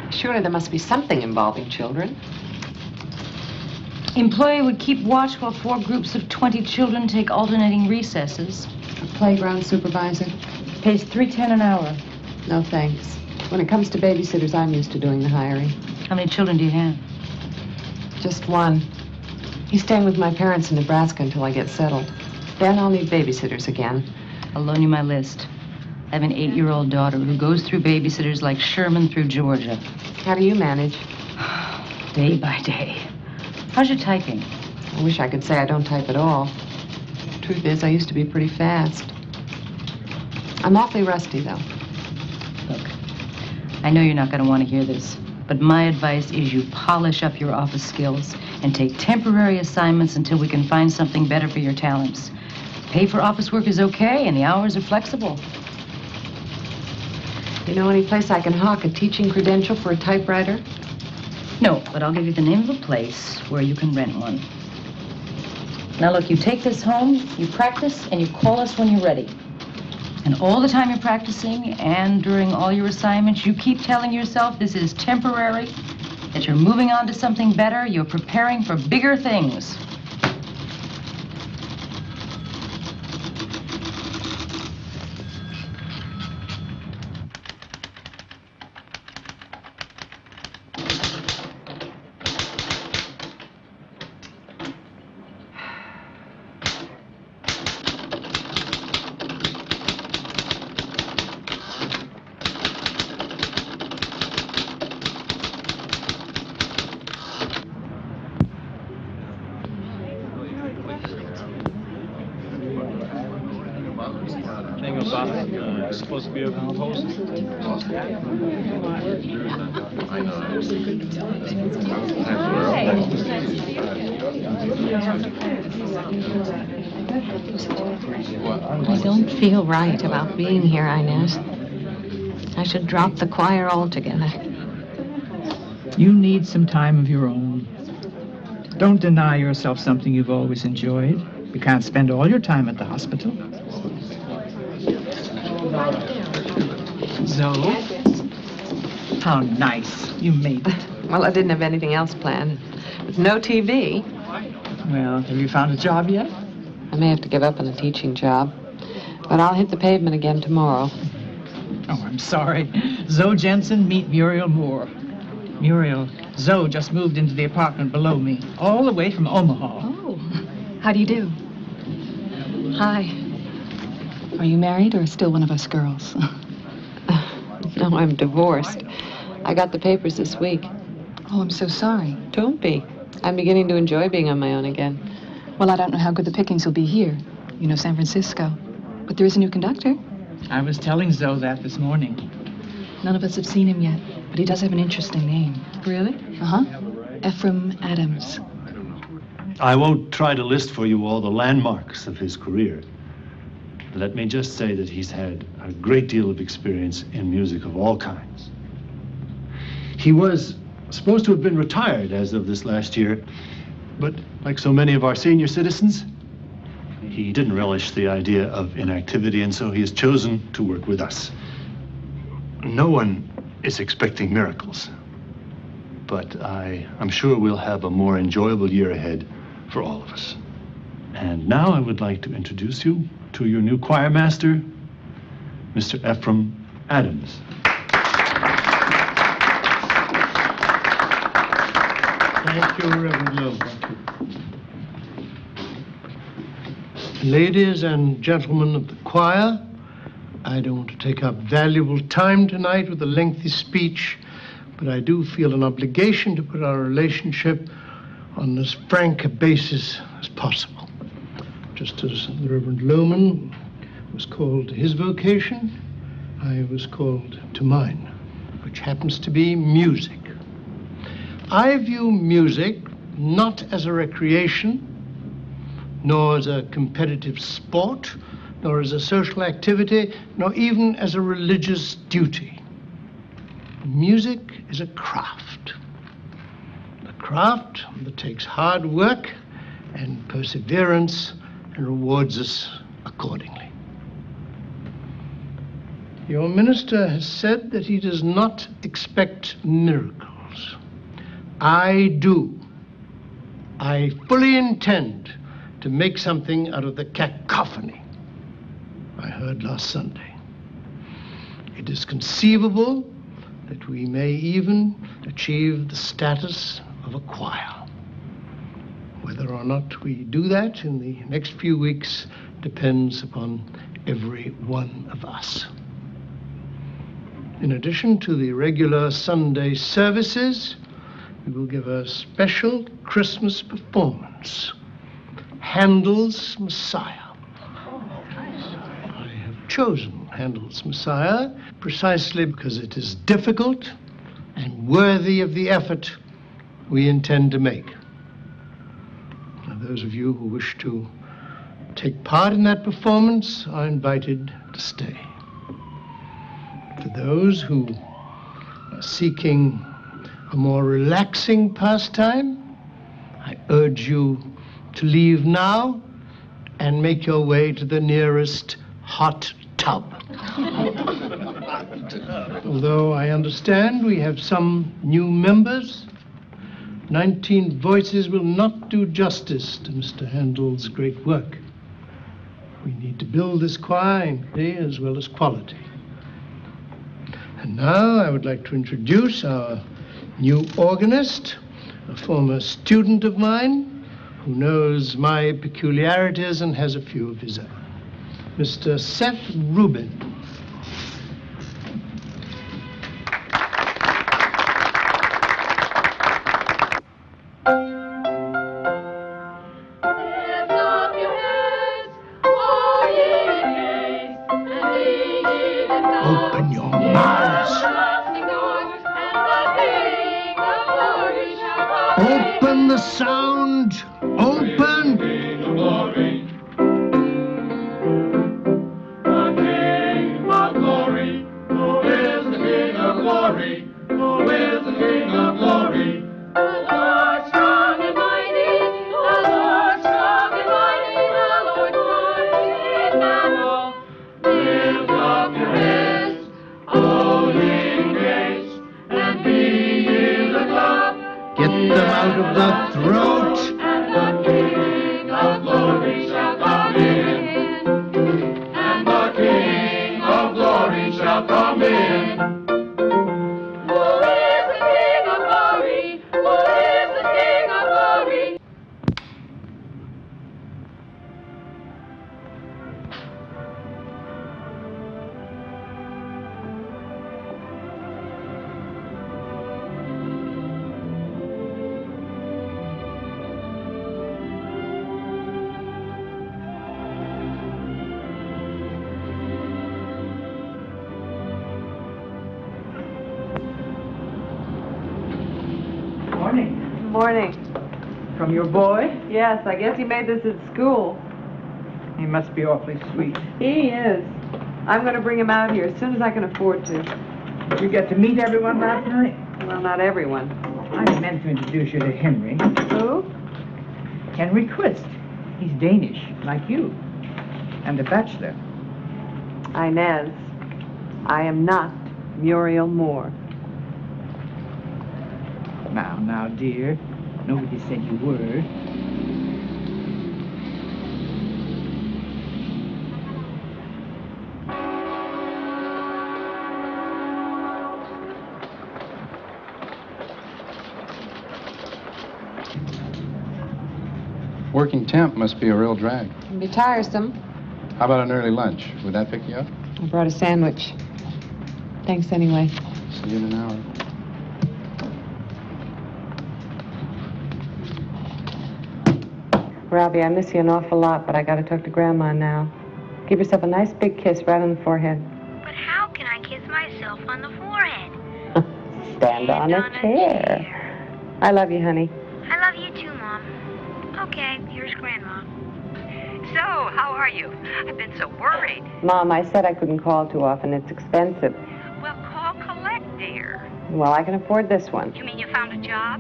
Surely there must be something involving children. Employee would keep watch while 4 groups of 20 children take alternating recesses. A playground supervisor? Pays $3.10 an hour. No, thanks. When it comes to babysitters, I'm used to doing the hiring. How many children do you have? Just one. He's staying with my parents in Nebraska until I get settled. Then I'll need babysitters again. I'll loan you my list. I have an 8-year-old daughter who goes through babysitters like Sherman through Georgia. How do you manage? Day by day. How's your typing? I wish I could say I don't type at all. Truth is, I used to be pretty fast. I'm awfully rusty, though. Look, I know you're not going to want to hear this, but my advice is you polish up your office skills and take temporary assignments until we can find something better for your talents. Pay for office work is okay, and the hours are flexible. You know any place I can hawk a teaching credential for a typewriter? No, but I'll give you the name of a place where you can rent one. Now look, you take this home, you practice, and you call us when you're ready. And all the time you're practicing and during all your assignments, you keep telling yourself this is temporary, that you're moving on to something better, you're preparing for bigger things. Supposed to be a host. I don't feel right about being here, Inez. I should drop the choir altogether. You need some time of your own. Don't deny yourself something you've always enjoyed. You can't spend all your time at the hospital. Zoe? How nice. You made it. Well, I didn't have anything else planned. With no TV. Well, have you found a job yet? I may have to give up on the teaching job. But I'll hit the pavement again tomorrow. Oh, I'm sorry. Zoe Jensen, meet Muriel Moore. Muriel, Zoe just moved into the apartment below me, all the way from Omaha. Oh, how do you do? Hi. Are you married or still one of us girls? No, I'm divorced. I got the papers this week. Oh, I'm so sorry. Don't be. I'm beginning to enjoy being on my own again. Well, I don't know how good the pickings will be here. You know, San Francisco. But there is a new conductor. I was telling Zoe that this morning. None of us have seen him yet, but he does have an interesting name. Really? Uh-huh. Ephraim Adams. I won't try to list for you all the landmarks of his career. Let me just say that he's had a great deal of experience in music of all kinds. He was supposed to have been retired as of this last year, but like so many of our senior citizens, he didn't relish the idea of inactivity, and so he has chosen to work with us. No one is expecting miracles, but I'm sure we'll have a more enjoyable year ahead for all of us. And now I would like to introduce you to your new choir master, Mr. Ephraim Adams. Thank you, Reverend Lowe. Ladies and gentlemen of the choir, I don't want to take up valuable time tonight with a lengthy speech, but I do feel an obligation to put our relationship on as frank a basis as possible. Just as the Reverend Lohman was called to his vocation, I was called to mine, which happens to be music. I view music not as a recreation, nor as a competitive sport, nor as a social activity, nor even as a religious duty. Music is a craft. A craft that takes hard work and perseverance and rewards us accordingly. Your minister has said that he does not expect miracles. I do. I fully intend to make something out of the cacophony I heard last Sunday. It is conceivable that we may even achieve the status of a choir. Whether or not we do that in the next few weeks depends upon every one of us. In addition to the regular Sunday services, we will give a special Christmas performance, Handel's Messiah. I have chosen Handel's Messiah precisely because it is difficult and worthy of the effort we intend to make. Now, those of you who wish to take part in that performance are invited to stay. For those who are seeking a more relaxing pastime, I urge you to leave now and make your way to the nearest hot tub. Although I understand we have some new members, 19 voices will not do justice to Mr. Handel's great work. We need to build this choir in quantity as well as quality. And now I would like to introduce our new organist, a former student of mine who knows my peculiarities and has a few of his own, Mr. Seth Rubin. Open your mouths. Open the sound. Open. Get them out of the throat. And the King of glory shall come in. And the King of glory shall come in. Who is the King of glory? Morning. Morning. From your boy? Yes, I guess he made this at school. He must be awfully sweet. He is. I'm going to bring him out here as soon as I can afford to. Did you get to meet everyone last night? Well, not everyone. I meant to introduce you to Henry. Who? Henry Quist. He's Danish, like you. And a bachelor. Inez, I am not Muriel Moore. Now, dear. Nobody said you were. Working temp must be a real drag. It'll be tiresome. How about an early lunch? Would that pick you up? I brought a sandwich. Thanks anyway. See you in an hour. Robbie, I miss you an awful lot, but I gotta talk to Grandma now. Give yourself a nice big kiss right on the forehead. But how can I kiss myself on the forehead? Stand on a chair. I love you, honey. I love you too, Mom. Okay, here's Grandma. So, how are you? I've been so worried. Mom, I said I couldn't call too often. It's expensive. Well, call collect, dear. Well, I can afford this one. You mean you found a job?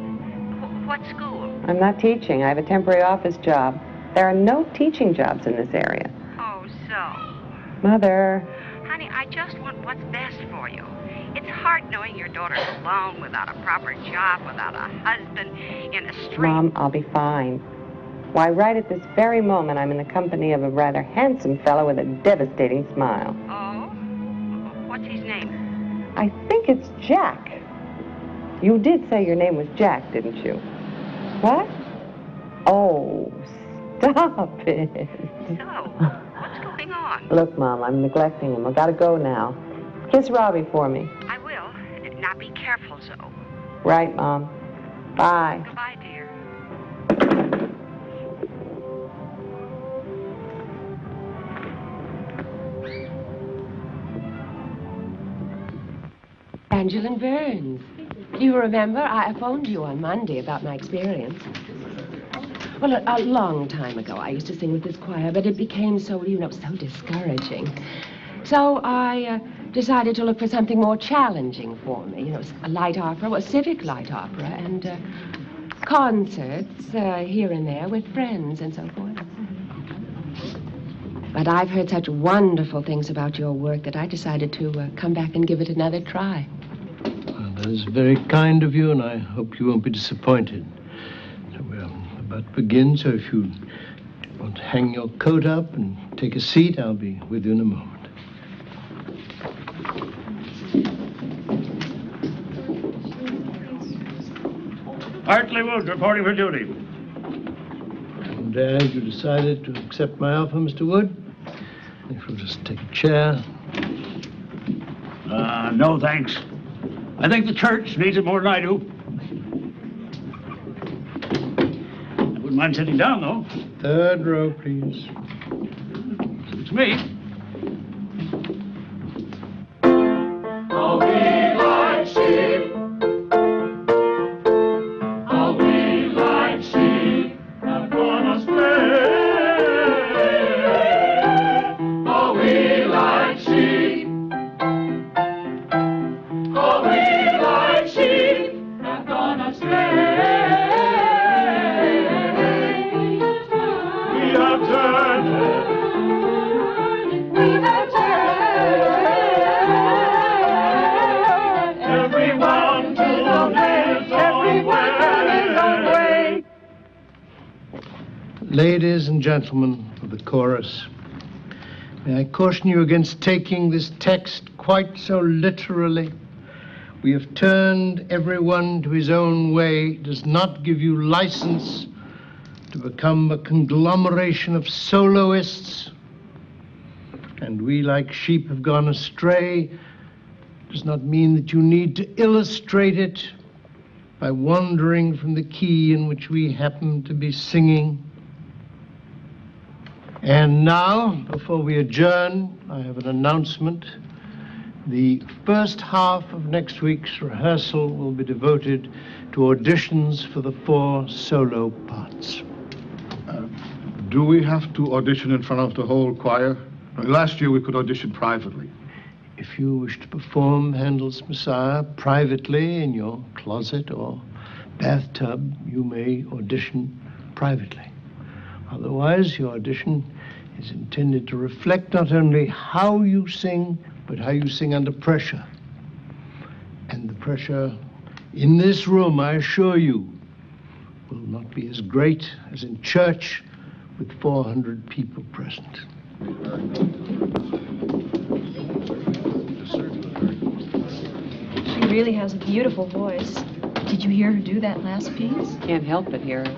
What school? I'm not teaching. I have a temporary office job. There are no teaching jobs in this area. Oh, so. Mother. Honey, I just want what's best for you. It's hard knowing your daughter's alone without a proper job, without a husband, in a street. Mom, I'll be fine. Why, right at this very moment, I'm in the company of a rather handsome fellow with a devastating smile. Oh? What's his name? I think it's Jack. You did say your name was Jack, didn't you? What? Oh, stop it. So, what's going on? Look, Mom, I'm neglecting him. I gotta go now. Kiss Robbie for me. I will. Now be careful, Zoe. Right, Mom. Bye. Goodbye, dear. Angeline Burns. You remember, I phoned you on Monday about my experience. Well, a long time ago, I used to sing with this choir, but it became so, so discouraging. So I decided to look for something more challenging for me. A light opera, a civic light opera, and concerts here and there with friends and so forth. But I've heard such wonderful things about your work that I decided to come back and give it another try. Well, that is very kind of you, and I hope you won't be disappointed. So we're about to begin, so if you want to hang your coat up and take a seat, I'll be with you in a moment. Hartley Wood reporting for duty. I'm glad you decided to accept my offer, Mr. Wood. If you'll just take a chair. No, thanks. I think the church needs it more than I do. I wouldn't mind sitting down, though. Third row, please. Suits me. All we like sheep. All we like sheep have gone astray. All we like sheep. All we like sheep have gone astray. We have turned. We have turned. Everyone to his own way. Ladies and gentlemen of the chorus, may I caution you against taking this text quite so literally. We have turned everyone to his own way does not give you license to become a conglomeration of soloists. And we, like sheep, have gone astray does not mean that you need to illustrate it by wandering from the key in which we happen to be singing. And now, before we adjourn, I have an announcement. The first half of next week's rehearsal will be devoted to auditions for the 4 solo parts. Do we have to audition in front of the whole choir? Last year we could audition privately. If you wish to perform Handel's Messiah privately in your closet or bathtub, you may audition privately. Otherwise, your audition is intended to reflect not only how you sing, but how you sing under pressure. And the pressure in this room, I assure you, will not be as great as in church with 400 people present. She really has a beautiful voice. Did you hear her do that last piece? Can't help but hear her.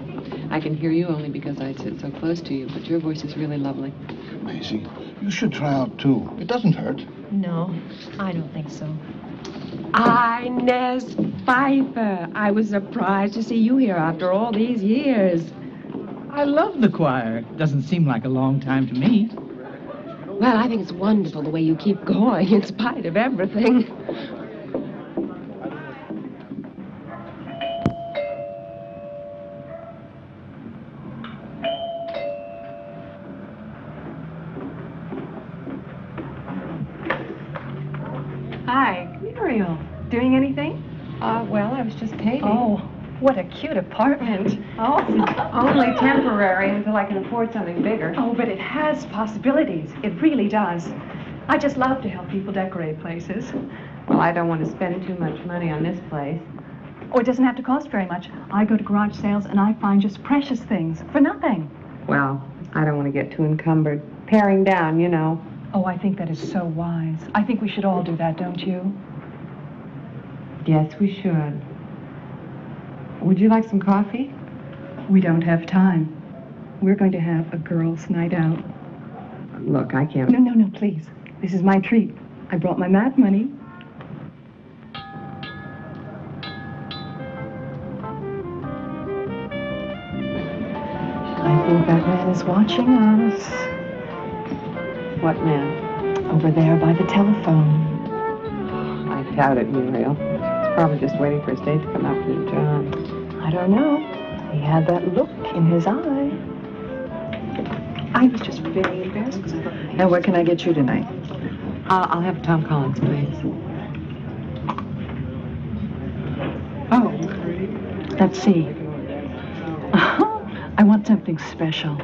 I can hear you only because I sit so close to you, but your voice is really lovely. Maisie, you should try out too. It doesn't hurt. No, I don't think so. Inez Pfeiffer. I was surprised to see you here after all these years. I love the choir. Doesn't seem like a long time to me. Well, I think it's wonderful the way you keep going in spite of everything. Hi. Muriel. Doing anything? Well, I was just painting. Oh, what a cute apartment. Oh, only temporary until I can afford something bigger. Oh, but it has possibilities. It really does. I just love to help people decorate places. Well, I don't want to spend too much money on this place. Oh, it doesn't have to cost very much. I go to garage sales and I find just precious things for nothing. Well, I don't want to get too encumbered. Paring down, you know. Oh, I think that is so wise. I think we should all do that, don't you? Yes, we should. Would you like some coffee? We don't have time. We're going to have a girls' night out. Look, I can't... No, please. This is my treat. I brought my mat money. I think that man is watching us. What man? Over there by the telephone. I doubt it, Muriel. He's probably just waiting for his date to come up from John. I don't know. He had that look in his eye. I was just very embarrassed because I thought... Now, what can I get you tonight? I'll have Tom Collins, please. Oh, let's see. I want something special.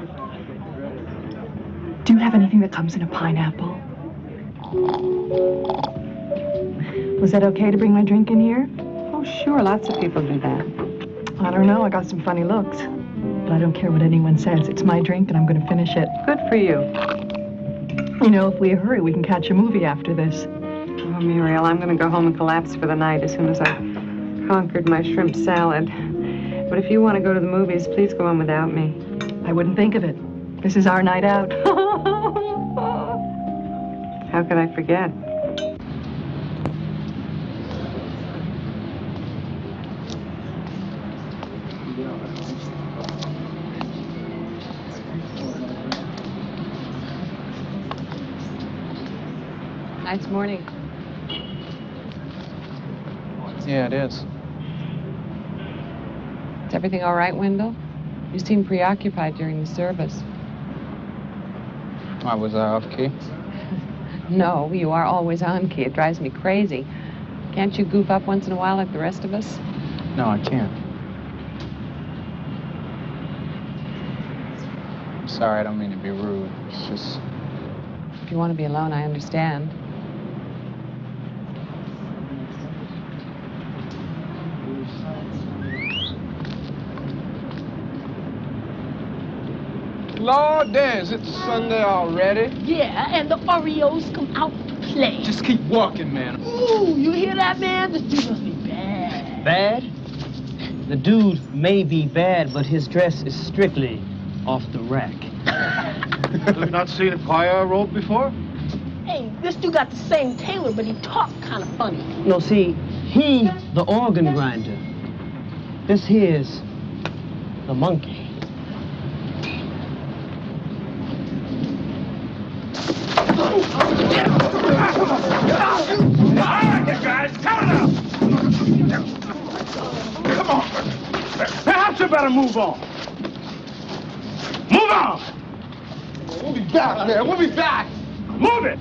Do you have anything that comes in a pineapple? Was that okay to bring my drink in here? Oh, sure. Lots of people do that. I don't know. I got some funny looks. But I don't care what anyone says. It's my drink and I'm going to finish it. Good for you. You know, if we hurry, we can catch a movie after this. Oh, Muriel, I'm going to go home and collapse for the night as soon as I've conquered my shrimp salad. But if you want to go to the movies, please go on without me. I wouldn't think of it. This is our night out. How could I forget? Nice morning. Yeah, it is. Is everything all right, Wendell? You seemed preoccupied during the service. Why, was I off key? No, you are always on key. It drives me crazy. Can't you goof up once in a while like the rest of us? No, I can't. I'm sorry, I don't mean to be rude. It's just... If you want to be alone, I understand. Lord, Dez, it's Sunday already. Yeah, and the Oreos come out to play. Just keep walking, man. Ooh, you hear that, man? This dude must be bad. Bad? The dude may be bad, but his dress is strictly off the rack. Have you not seen a choir robe before? Hey, this dude got the same tailor, but he talked kind of funny. No, see, he the organ grinder. This here's the monkey. right, you guys, count it up! Come on. Perhaps you better move on. Move on! We'll be back, man. We'll be back. Move it!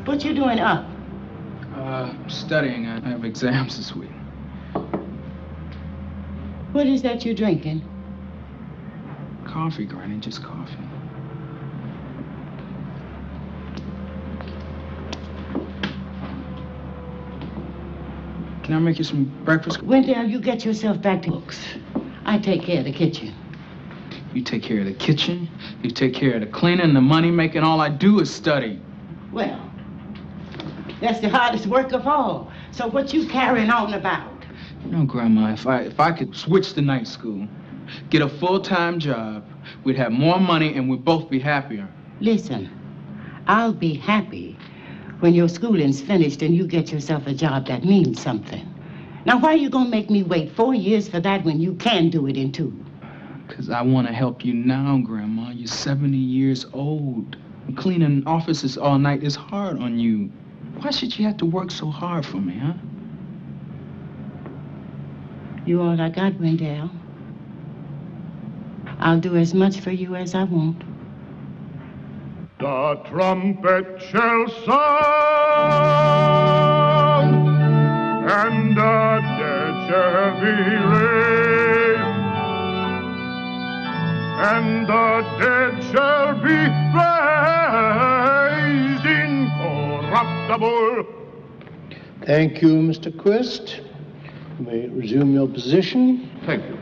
What you doing up? Studying. I have exams this week. What is that you drinking? Coffee, Granny, just coffee. Can I make you some breakfast? Wendell, you get yourself back to books. I take care of the kitchen. You take care of the kitchen, you take care of the cleaning, the money making. All I do is study. Well, that's the hardest work of all. So what you carrying on about? You know, Grandma, if I could switch to night school, get a full-time job, we'd have more money and we'd both be happier. Listen, I'll be happy when your schooling's finished and you get yourself a job that means something. Now, why are you gonna make me wait 4 years for that when you can do it in 2? Because I want to help you now, Grandma. You're 70 years old. Cleaning offices all night is hard on you. Why should you have to work so hard for me, huh? You all I got, Wendell. I'll do as much for you as I want. The trumpet shall sound, and the dead shall be raised, and the dead shall be raised incorruptible. Thank you, Mr. Quist. You may resume your position. Thank you.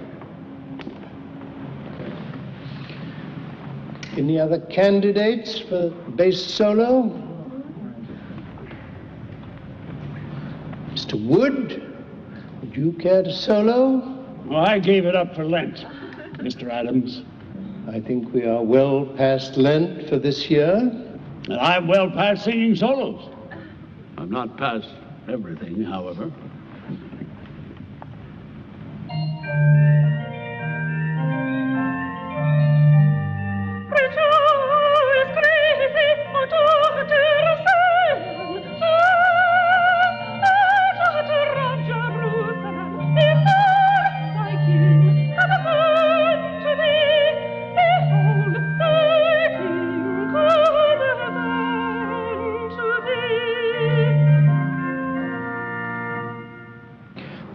Any other candidates for bass solo? Mr. Wood, would you care to solo? Well, I gave it up for Lent, Mr. Adams. I think we are well past Lent for this year. And I'm well past singing solos. I'm not past everything, however.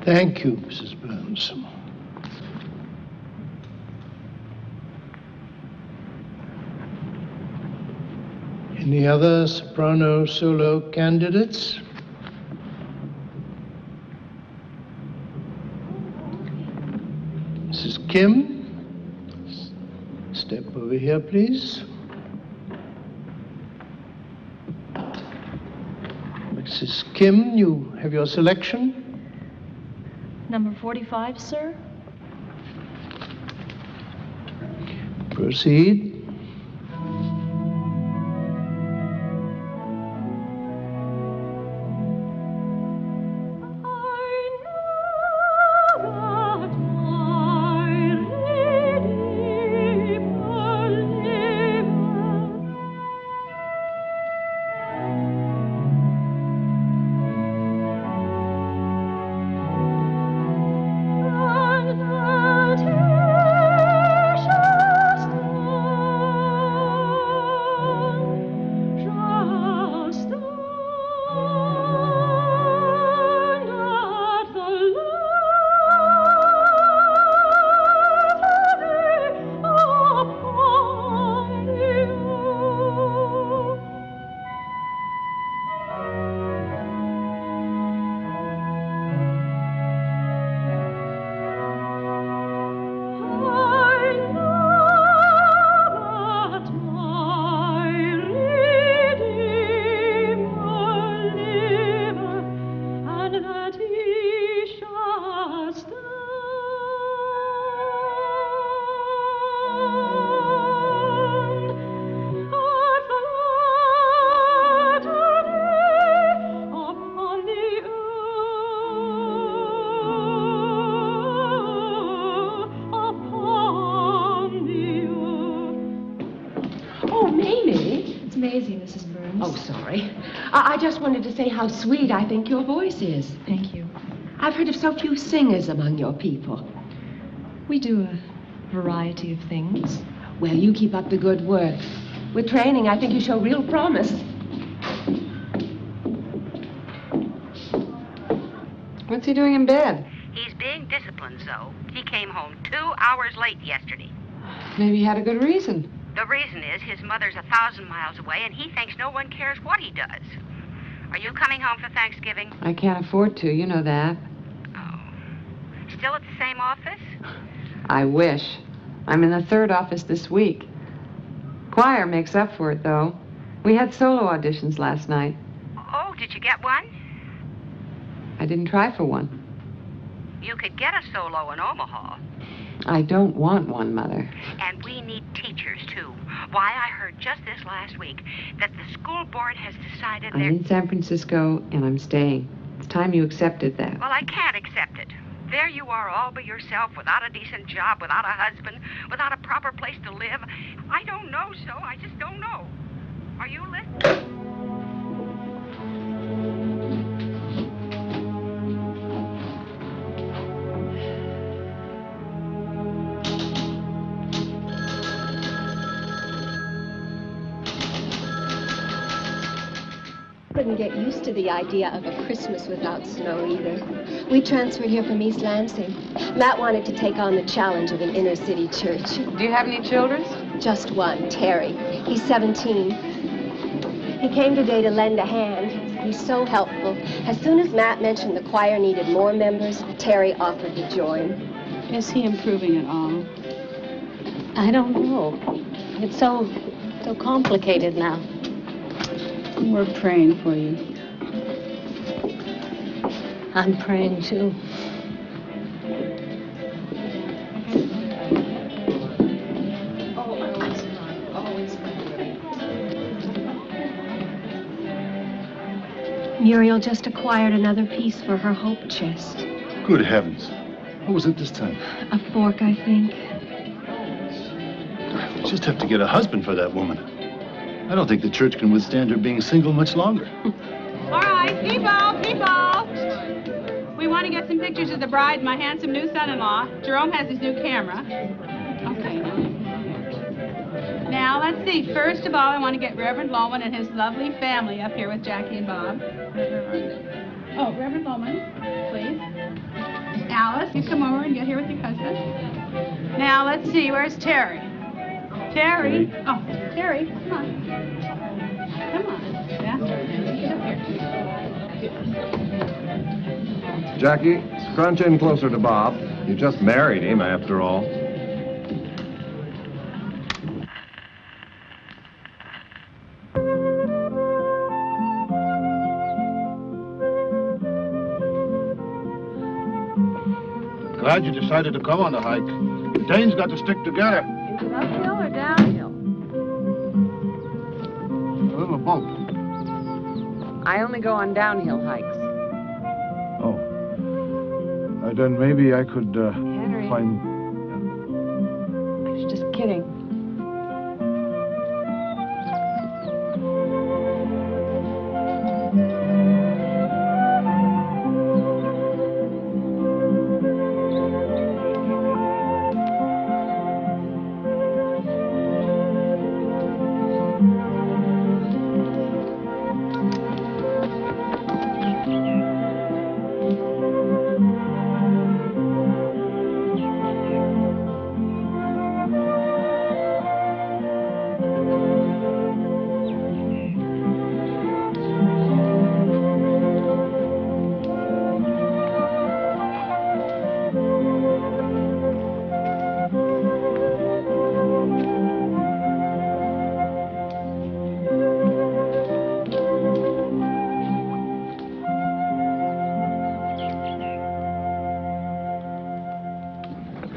Thank you, Mrs. Burns. Any other soprano solo candidates? Mrs. Kim, step over here, please. Mrs. Kim, you have your selection. Number 45, sir? Proceed. sorry. I just wanted to say how sweet I think your voice is. Thank you. I've heard of so few singers among your people. We do a variety of things. Well, you keep up the good work. With training, I think you show real promise. What's he doing in bed? He's being disciplined, Zoe. He came home 2 hours late yesterday. Maybe he had a good reason. The reason is his mother's 1,000 miles away, and he thinks no one cares what he does. Are you coming home for Thanksgiving? I can't afford to, you know that. Still at the same office? I wish. I'm in the 3rd office this week. Choir makes up for it, though. We had solo auditions last night. Oh, did you get one? I didn't try for one. You could get a solo in Omaha. I don't want one, Mother. And we need teachers, too. Why, I heard just this last week that the school board has decided I'm they're... in San Francisco, and I'm staying. It's time you accepted that. Well, I can't accept it. There you are all by yourself, without a decent job, without a husband, without a proper place to live. I don't know, so I just don't know. Are you listening? Couldn't get used to the idea of a Christmas without snow either. We transferred here from East Lansing. Matt wanted to take on the challenge of an inner city church. Do you have any children? Just one, Terry. He's 17. He came today to lend a hand. He's so helpful. As soon as Matt mentioned the choir needed more members, Terry offered to join. Is he improving at all? I don't know. It's so complicated now. We're praying for you. I'm praying too. Muriel just acquired another piece for her hope chest. Good heavens. What was it this time? A fork, I think. We just have to get a husband for that woman. I don't think the church can withstand her being single much longer. All right, people. We want to get some pictures of the bride and my handsome new son-in-law. Jerome has his new camera. Okay. Now, let's see. First of all, I want to get Reverend Loman and his lovely family up here with Jackie and Bob. Oh, Reverend Loman, please. Alice, you come over and get here with your husband. Now, let's see. Where's Terry? Terry? Oh, Terry, come on. Come on. Yeah? Jackie, scrunch in closer to Bob. You just married him, after all. Glad you decided to come on the hike. The Danes got to stick together. Is it uphill or downhill? A little of both. I only go on downhill hikes. Oh. Then maybe I could Henry. find... I was just kidding.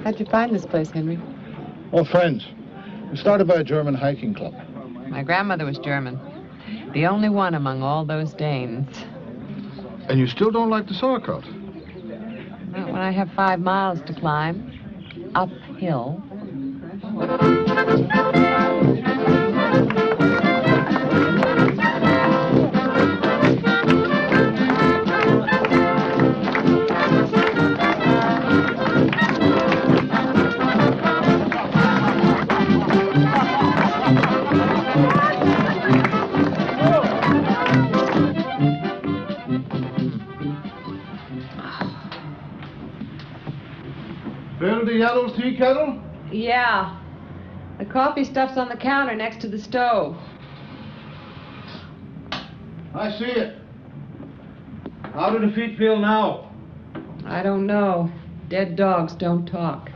How'd you find this place, Henry? Oh, friends. We started by a German hiking club. My grandmother was German. The only one among all those Danes. And you still don't like the sauerkraut? Not when I have 5 miles to climb. Uphill. ordered the yellow tea kettle? Yeah. The coffee stuff's on the counter next to the stove. I see it. How do the feet feel now? I don't know. Dead dogs don't talk.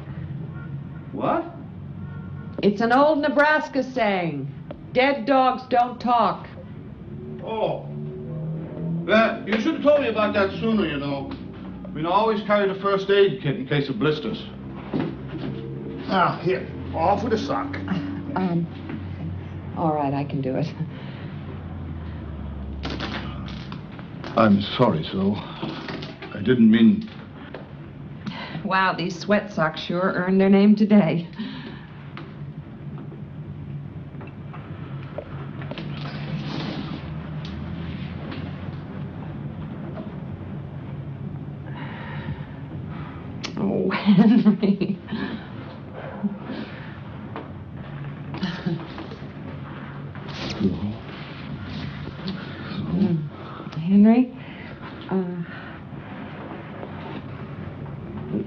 What? It's an old Nebraska saying. Dead dogs don't talk. Oh. Well, you should have told me about that sooner, you know. I always carry the first aid kit in case of blisters. Now, here. Off with a sock. All right, I can do it. I'm sorry, Sue. I didn't mean... Wow, these sweat socks sure earned their name today. Oh, Henry. Henry,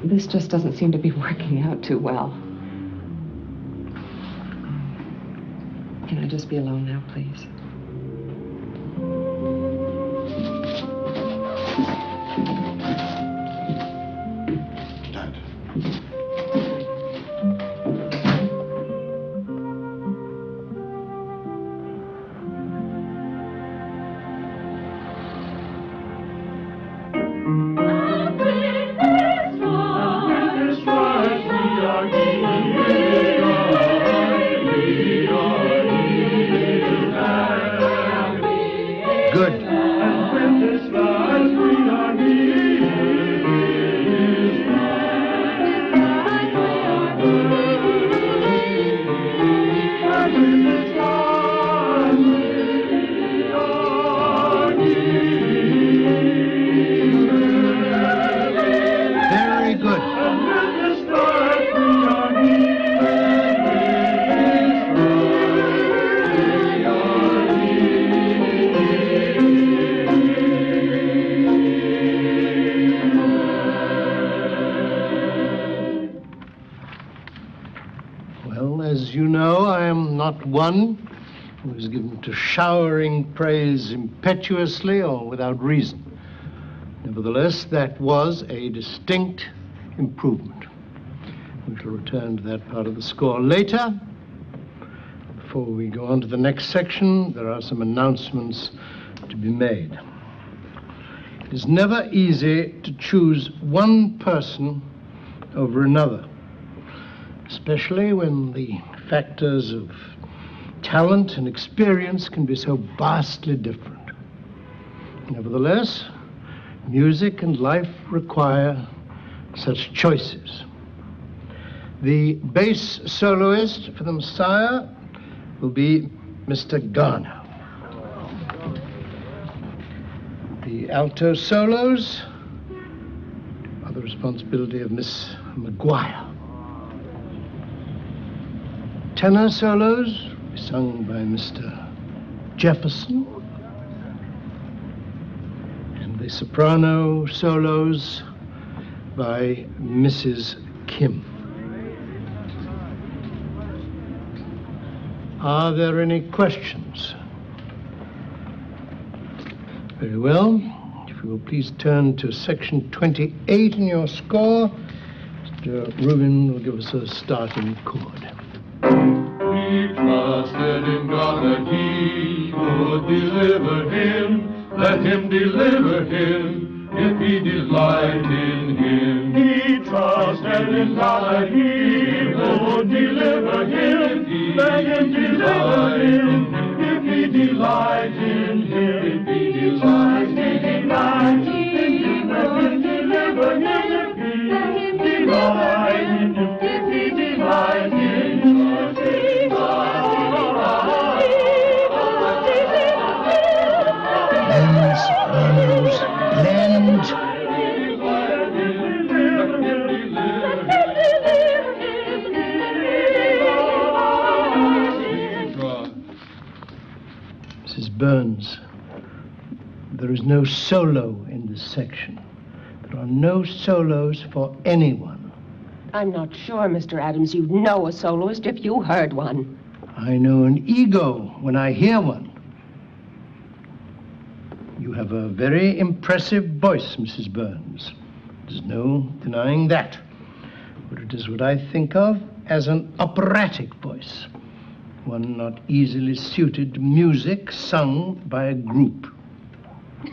this just doesn't seem to be working out too well. Can I just be alone now, please? One who is given to showering praise impetuously or without reason. Nevertheless, that was a distinct improvement. We shall return to that part of the score later. Before we go on to the next section, there are some announcements to be made. It is never easy to choose one person over another, especially when the factors of talent and experience can be so vastly different. Nevertheless, music and life require such choices. The bass soloist for the Messiah will be Mr. Garner. The alto solos are the responsibility of Miss McGuire. Tenor solos will be sung by Mr. Jefferson. And the soprano solos by Mrs. Kim. Are there any questions? Very well. If you will please turn to section 28 in your score, Mr. Rubin will give us a starting chord. He trusted in God that he would deliver him. Let him deliver him if he delight in him. He trusted in God that he would deliver him. Let him deliver him if he delight in him. If he delight in him, let him deliver him. If he delight in him, if he delight in him. Mrs. Burns, there is no solo in this section. There are no solos for anyone. I'm not sure, Mr. Adams, you'd know a soloist if you heard one. I know an ego when I hear one. You have a very impressive voice, Mrs. Burns. There's no denying that. But it is what I think of as an operatic voice, one not easily suited to music sung by a group.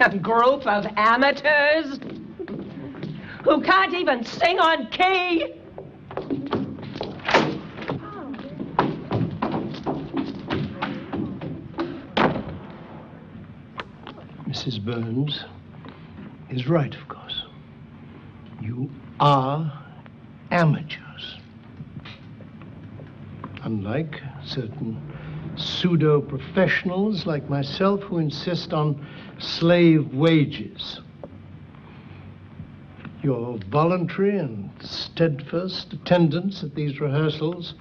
A group of amateurs who can't even sing on key. Mrs. Burns is right, of course. You are amateurs. Unlike certain pseudo-professionals like myself who insist on slave wages. Your voluntary and steadfast attendance at these rehearsals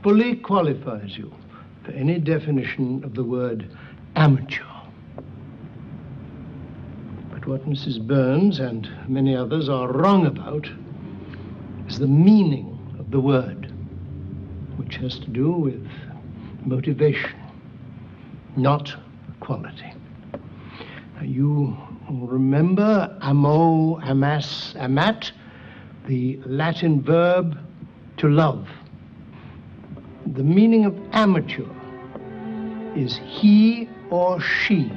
fully qualifies you for any definition of the word amateur. But what Mrs. Burns and many others are wrong about is the meaning of the word, which has to do with motivation, not quality. Now, you remember amo, amas, amat, the Latin verb to love. The meaning of amateur is he or she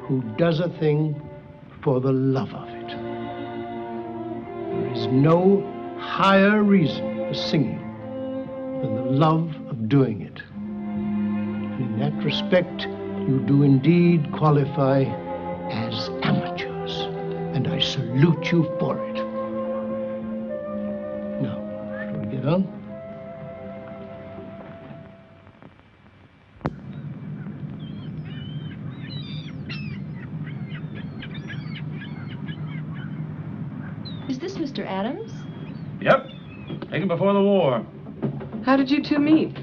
who does a thing for the love of it. There is no higher reason for singing than the love of doing it. And in that respect, you do indeed qualify as amateurs, and I salute you for it. Now, shall we get on? Is this Mr. Adams? Yep. Taken before the war. How did you two meet?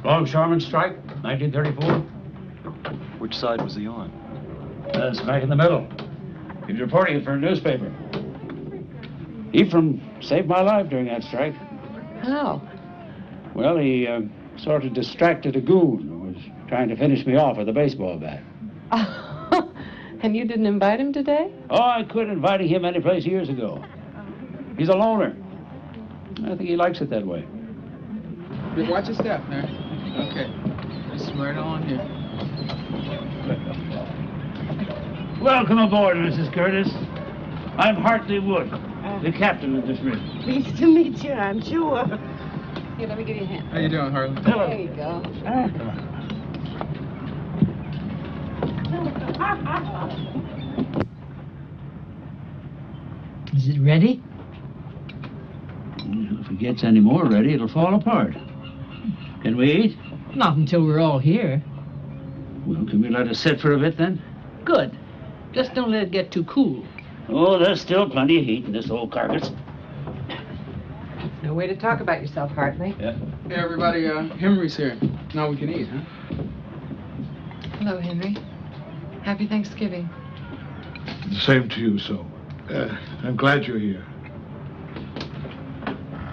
Longshoremen's strike, 1934. Which side was he on? Smack in the middle. He was reporting it for a newspaper. Ephraim saved my life during that strike. How? Well, he sort of distracted a goon who was trying to finish me off with a baseball bat. And you didn't invite him today? Oh, I quit inviting him any place years ago. He's a loner. I think he likes it that way. Watch your step, man. Okay. Just right on here. Welcome aboard, Mrs. Curtis. I'm Hartley Wood, the captain of this rig. Pleased to meet you, I'm sure. Here, let me give you a hand. How you doing, Harlan? Hello. There you go. Is it ready? If it gets any more ready, it'll fall apart. Can we eat? Not until we're all here. Well, can we let it sit for a bit then? Good. Just don't let it get too cool. Oh, there's still plenty of heat in this old carcass. No way to talk about yourself, Hartley. Yeah. Hey, everybody, Henry's here. Now we can eat, huh? Hello, Henry. Happy Thanksgiving. Same to you, so. I'm glad you're here.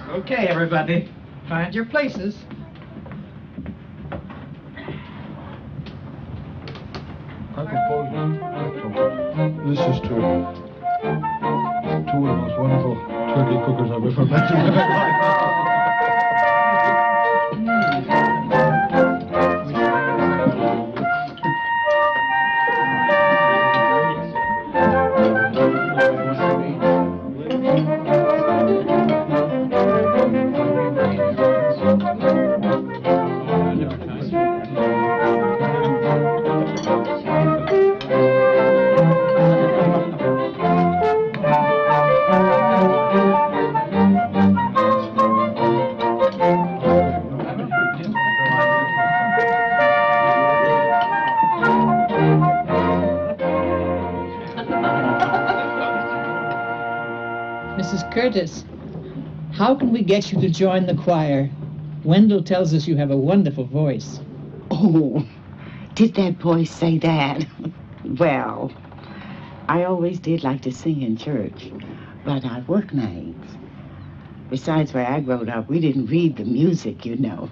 Okay, everybody. Find your places. This is two of the most wonderful turkey cookers I've ever met in my life. Mrs. Curtis, how can we get you to join the choir? Wendell tells us you have a wonderful voice. Oh, did that voice say that? Well, I always did like to sing in church, but I work nights. Besides, where I growed up, we didn't read the music, you know.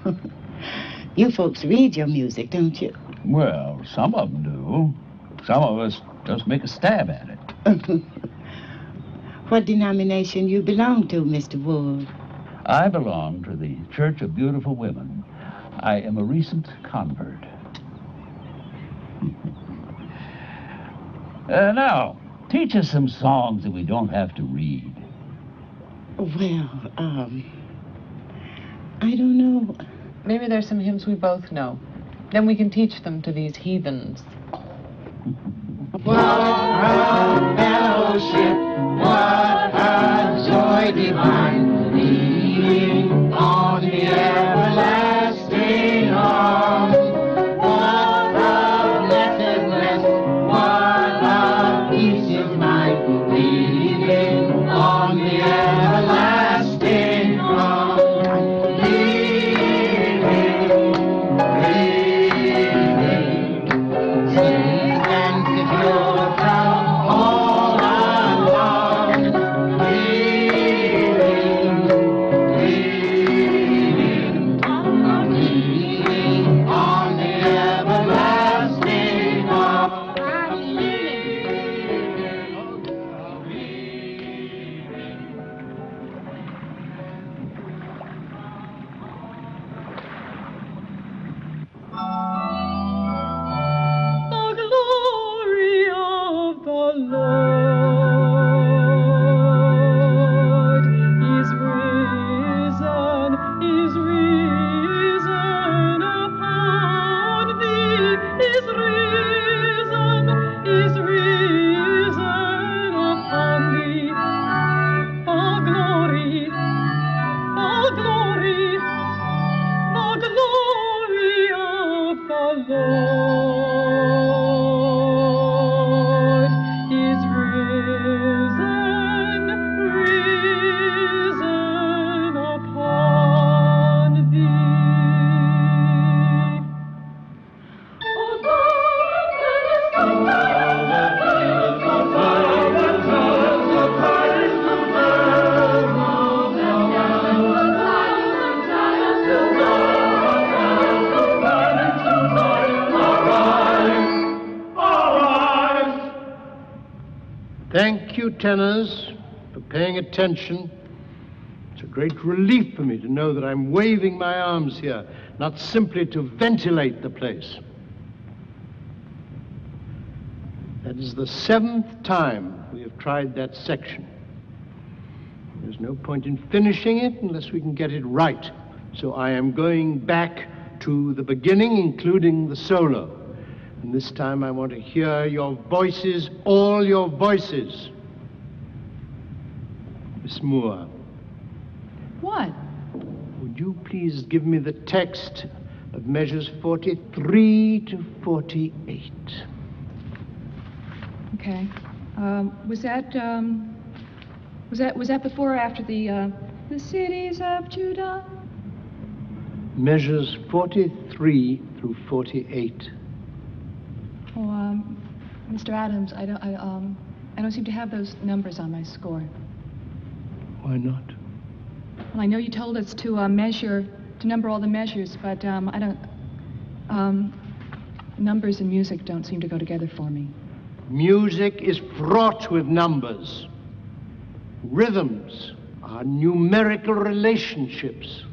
You folks read your music, don't you? Well, some of them do. Some of us just make a stab at it. What denomination you belong to, Mr. Wood? I belong to the Church of Beautiful Women. I am a recent convert. Now, teach us some songs that we don't have to read. Well, I don't know. Maybe there's some hymns we both know. Then we can teach them to these heathens. What a fellowship, what a joy divine, leaning on the everlasting arms. What a blessedness, what a peace of mind, leaning on the everlasting arms. Thank you, tenors, for paying attention. It's a great relief for me to know that I'm waving my arms here, not simply to ventilate the place. That is the 7th time we have tried that section. There's no point in finishing it unless we can get it right. So I am going back to the beginning, including the solo. And this time I want to hear your voices, all your voices. Miss Moore. What? Would you please give me the text of measures 43 to 48? Okay. Was that before or after the cities of Judah? Measures 43 through 48. Oh, Mr. Adams, I don't seem to have those numbers on my score. Why not? Well, I know you told us to number all the measures, but I don't. Numbers and music don't seem to go together for me. Music is fraught with numbers. Rhythms are numerical relationships,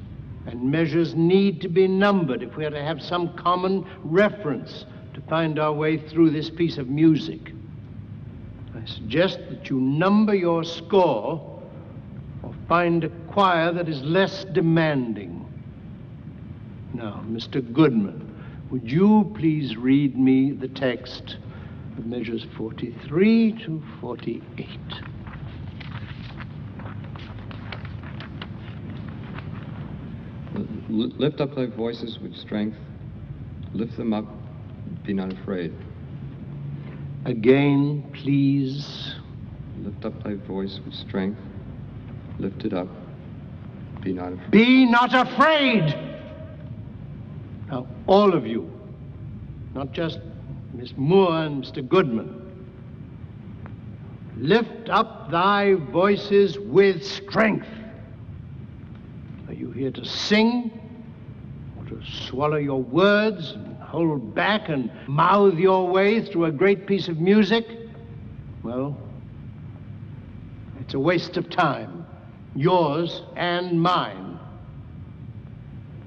and measures need to be numbered if we are to have some common reference to find our way through this piece of music. I suggest that you number your score or find a choir that is less demanding. Now, Mr. Goodman, would you please read me the text of measures 43 to 48? Lift up thy voices with strength. Lift them up. Be not afraid. Again, please. Lift up thy voice with strength. Lift it up. Be not afraid. Be not afraid! Now, all of you, not just Miss Moore and Mr. Goodman, lift up thy voices with strength. here to sing, or to swallow your words and hold back and mouth your way through a great piece of music, well, it's a waste of time, yours and mine.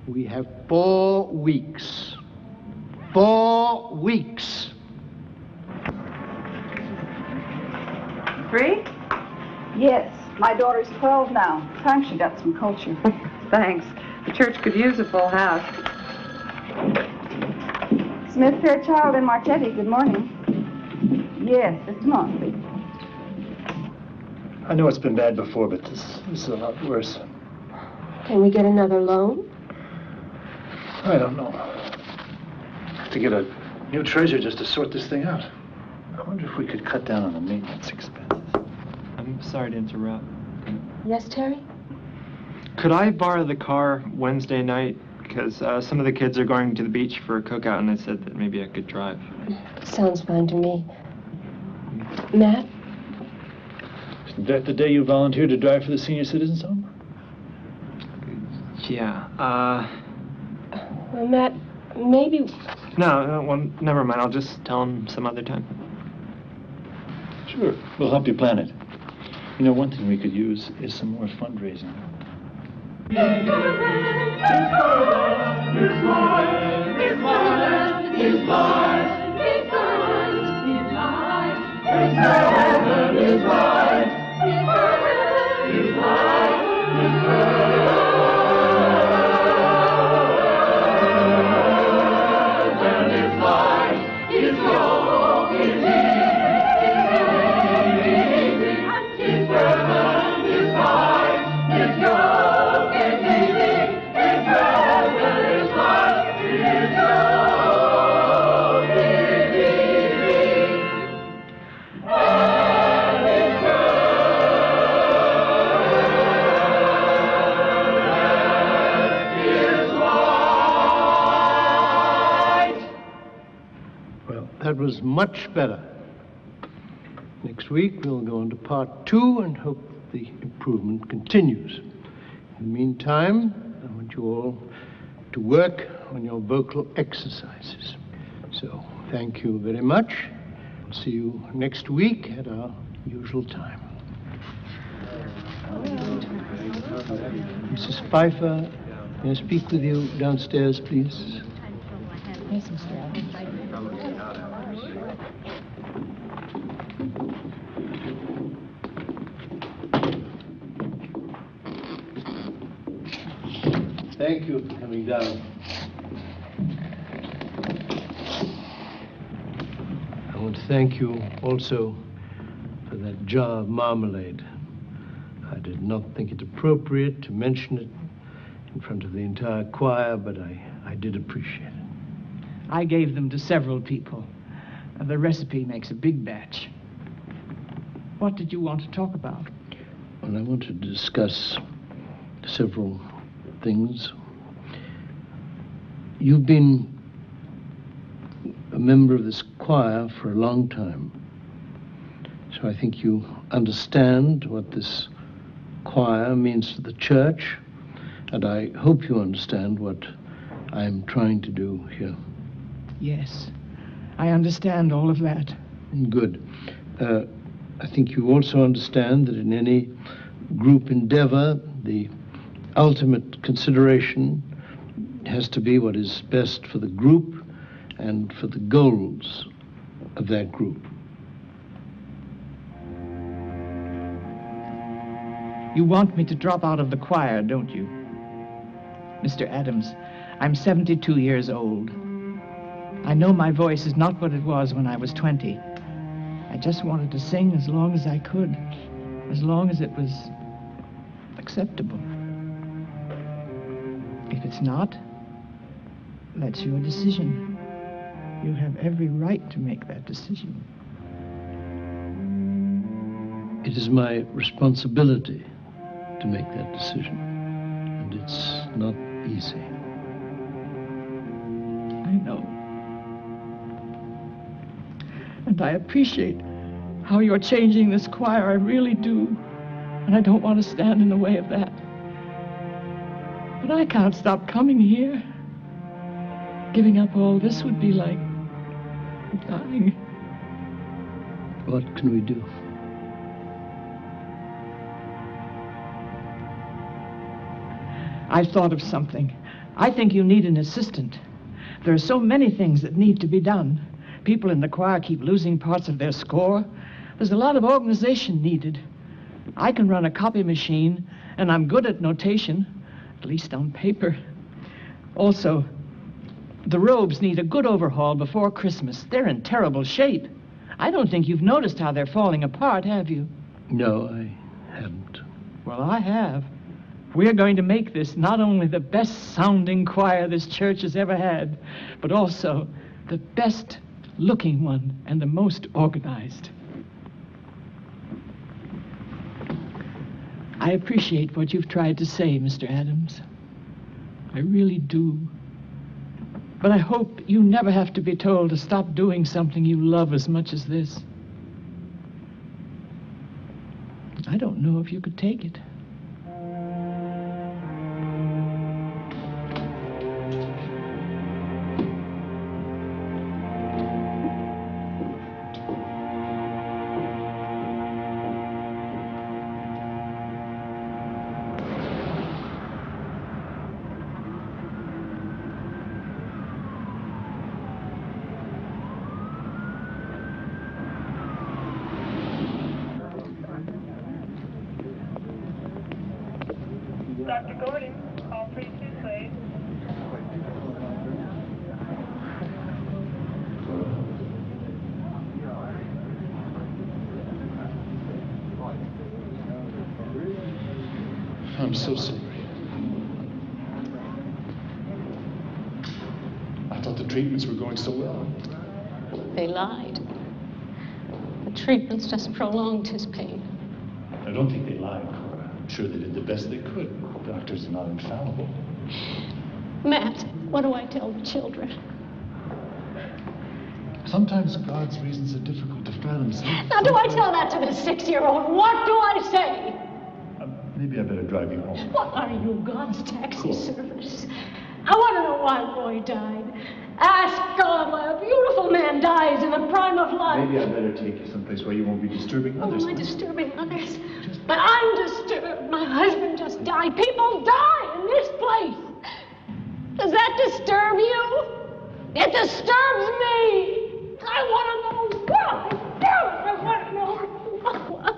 We have 4 weeks. 4 weeks. 3? Yes. My daughter's 12 now. Time she got some culture. Thanks. The church could use a full house. Smith, Fairchild, and Marchetti, good morning. Yes, just a moment, please. I know it's been bad before, but this is a lot worse. Can we get another loan? I don't know. I have to get a new treasurer just to sort this thing out. I wonder if we could cut down on the maintenance expenses. I'm sorry to interrupt. Yes, Terry? Could I borrow the car Wednesday night? Because some of the kids are going to the beach for a cookout, and I said that maybe I could drive. Sounds fine to me. Matt? Isn't that the day you volunteered to drive for the senior citizens home? Yeah, Well, Matt, maybe... No, well, never mind. I'll just tell him some other time. Sure. We'll help you plan it. You know, one thing we could use is some more fundraising. That was much better. Next week, we'll go on to part 2 and hope the improvement continues. In the meantime, I want you all to work on your vocal exercises. So, thank you very much. I'll see you next week at our usual time. Mrs. Pfeiffer, may I speak with you downstairs, please? Yes, Mr. Adams. Thank you for coming down. I want to thank you also for that jar of marmalade. I did not think it appropriate to mention it in front of the entire choir, but I did appreciate it. I gave them to several people. The recipe makes a big batch. What did you want to talk about? Well, I wanted to discuss several things. You've been a member of this choir for a long time, so I think you understand what this choir means to the church, and I hope you understand what I'm trying to do here. Yes, I understand all of that. Good. I think you also understand that in any group endeavor, the ultimate consideration has to be what is best for the group and for the goals of that group. You want me to drop out of the choir, don't you? Mr. Adams, I'm 72 years old. I know my voice is not what it was when I was 20. I just wanted to sing as long as I could, as long as it was acceptable. If it's not, that's your decision. You have every right to make that decision. It is my responsibility to make that decision, and it's not easy. I know. And I appreciate how you're changing this choir. I really do. And I don't want to stand in the way of that. But I can't stop coming here. Giving up all this would be like dying. What can we do? I've thought of something. I think you need an assistant. There are so many things that need to be done. People in the choir keep losing parts of their score. There's a lot of organization needed. I can run a copy machine, and I'm good at notation, at least on paper. Also, the robes need a good overhaul before Christmas. They're in terrible shape. I don't think you've noticed how they're falling apart, have you? No, I haven't. Well, I have. We're going to make this not only the best-sounding choir this church has ever had, but also the best-looking one and the most organized. I appreciate what you've tried to say, Mr. Adams. I really do. But I hope you never have to be told to stop doing something you love as much as this. I don't know if you could take it. Dr. Gordon, call 32, please. I'm so sorry. I thought the treatments were going so well. They lied. The treatments just prolonged his pain. I don't think they lied, Cora. I'm sure they did the best they could. Doctors are not infallible. Matt, what do I tell the children? Sometimes God's reasons are difficult to fathom. Now, do I tell that to the 6-year-old? What do I say? Maybe I better drive you home. What are you, God's taxi service? I want to know why the boy died. Ask God why a beautiful man dies in the prime of life. Maybe I better take you someplace where you won't be disturbing others. Am I disturbing others? But I'm disturbed. My husband just died. People die in this place. Does that disturb you? It disturbs me. I want to know why. Damn it, I want to know why.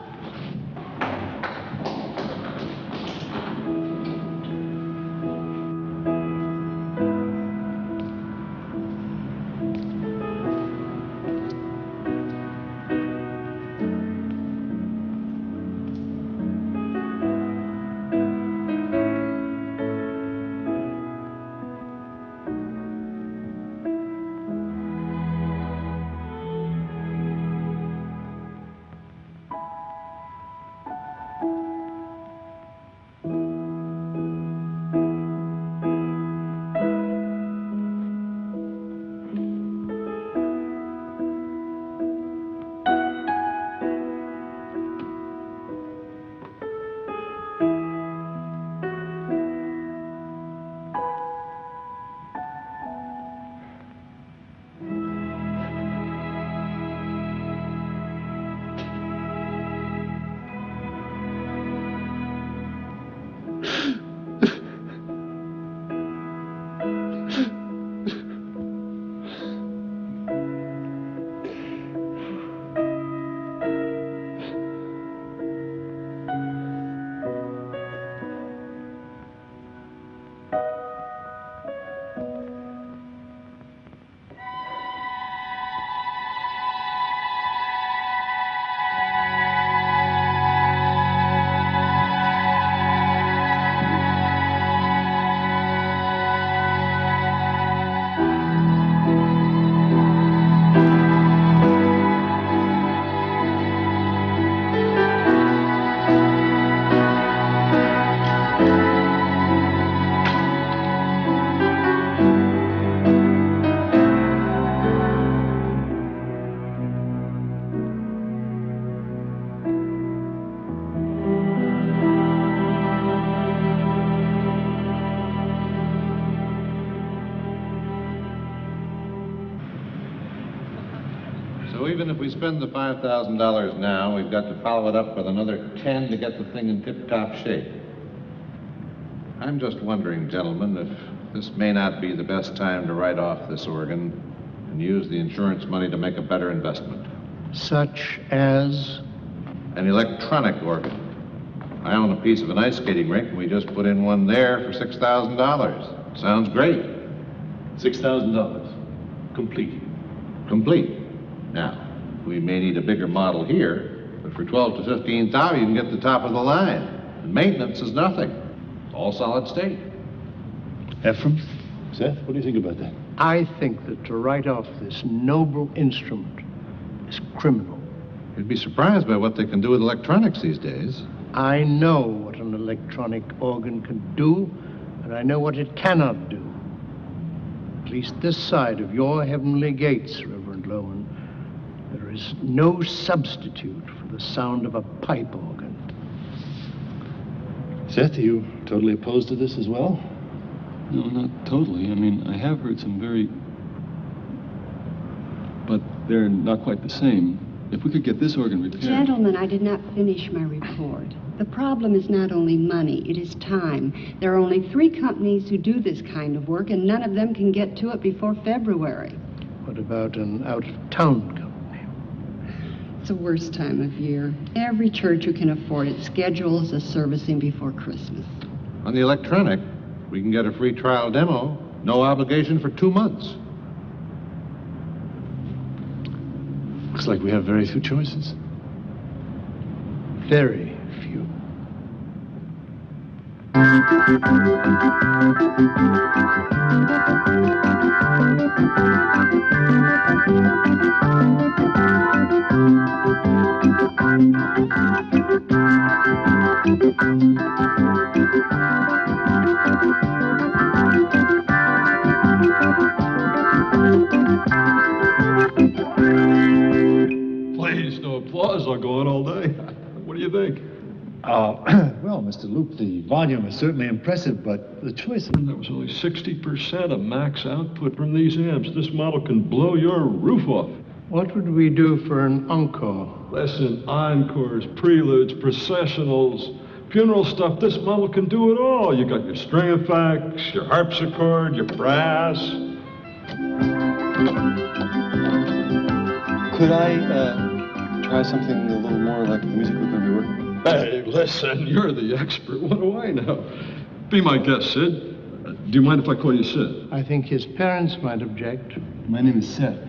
spend the $5,000 now, we've got to follow it up with another 10 to get the thing in tip-top shape. I'm just wondering, gentlemen, if this may not be the best time to write off this organ and use the insurance money to make a better investment. Such as? An electronic organ. I own a piece of an ice skating rink, and we just put in one there for $6,000. Sounds great. $6,000. Complete. Complete. Now, we may need a bigger model here, but for $12,000 to $15,000, you can get the top of the line. And maintenance is nothing. All solid state. Ephraim? Seth, what do you think about that? I think that to write off this noble instrument is criminal. You'd be surprised by what they can do with electronics these days. I know what an electronic organ can do, and I know what it cannot do. At least this side of your heavenly gates, Reverend Loman, there is no substitute for the sound of a pipe organ. Seth, are you totally opposed to this as well? No, not totally. I mean, I have heard some very... but they're not quite the same. If we could get this organ repaired... Gentlemen, I did not finish my report. The problem is not only money, it is time. There are only 3 companies who do this kind of work, and none of them can get to it before February. What about an out-of-town company? It's the worst time of year. Every church who can afford it schedules a servicing before Christmas. On the electronic, we can get a free trial demo, no obligation for 2 months. Looks like we have very few choices. Very few. Please, no applause. I'll go on all day. What do you think? Well, Mr. Luke, the volume is certainly impressive, but the choice... That was only 60% of max output from these amps. This model can blow your roof off. What would we do for an encore? Listen, encores, preludes, processionals, funeral stuff. This model can do it all. You got your string effects, your harpsichord, your brass. Could I try something a little more like the music we're going to be working with? Hey, listen, you're the expert. What do I know? Be my guest, Sid. Do you mind if I call you Sid? I think his parents might object. My name is Seth.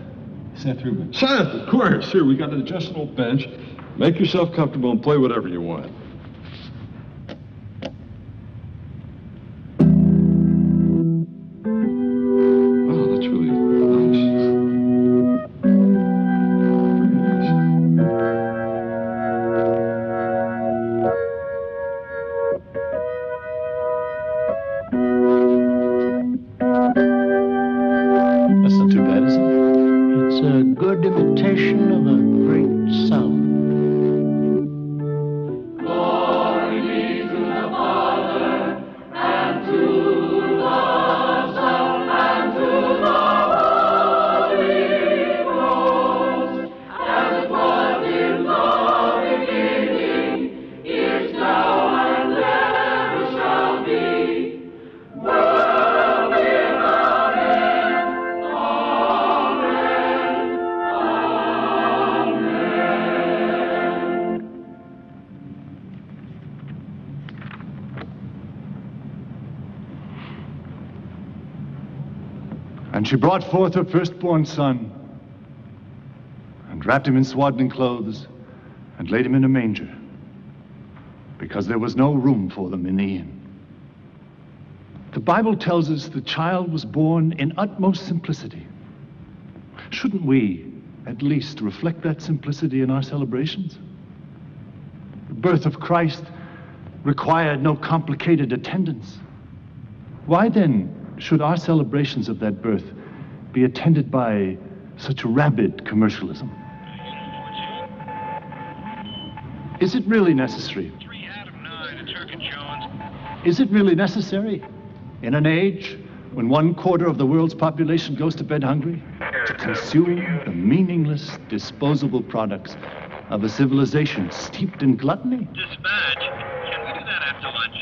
Seth Rubin. Seth, of course. Here, we got an adjustable bench. Make yourself comfortable and play whatever you want. Oh, that's really nice. That's not too bad, is it? It's a good imitation of a great sound. Glory be to the Father, and to the Son, and to the Holy Ghost, as it was in the beginning, is now, and ever shall be, world without end. Amen. Amen. And she brought forth her firstborn son, and wrapped him in swaddling clothes, and laid him in a manger, because there was no room for them in the inn. The Bible tells us the child was born in utmost simplicity. Shouldn't we, at least, reflect that simplicity in our celebrations? The birth of Christ required no complicated attendance. Why then should our celebrations of that birth be attended by such rabid commercialism? Is it really necessary? 3 out of 9 at Circuit Jones. Is it really necessary in an age when 1/4 of the world's population goes to bed hungry? to consume the meaningless, disposable products of a civilization steeped in gluttony? Dispatch, can we do that after lunch?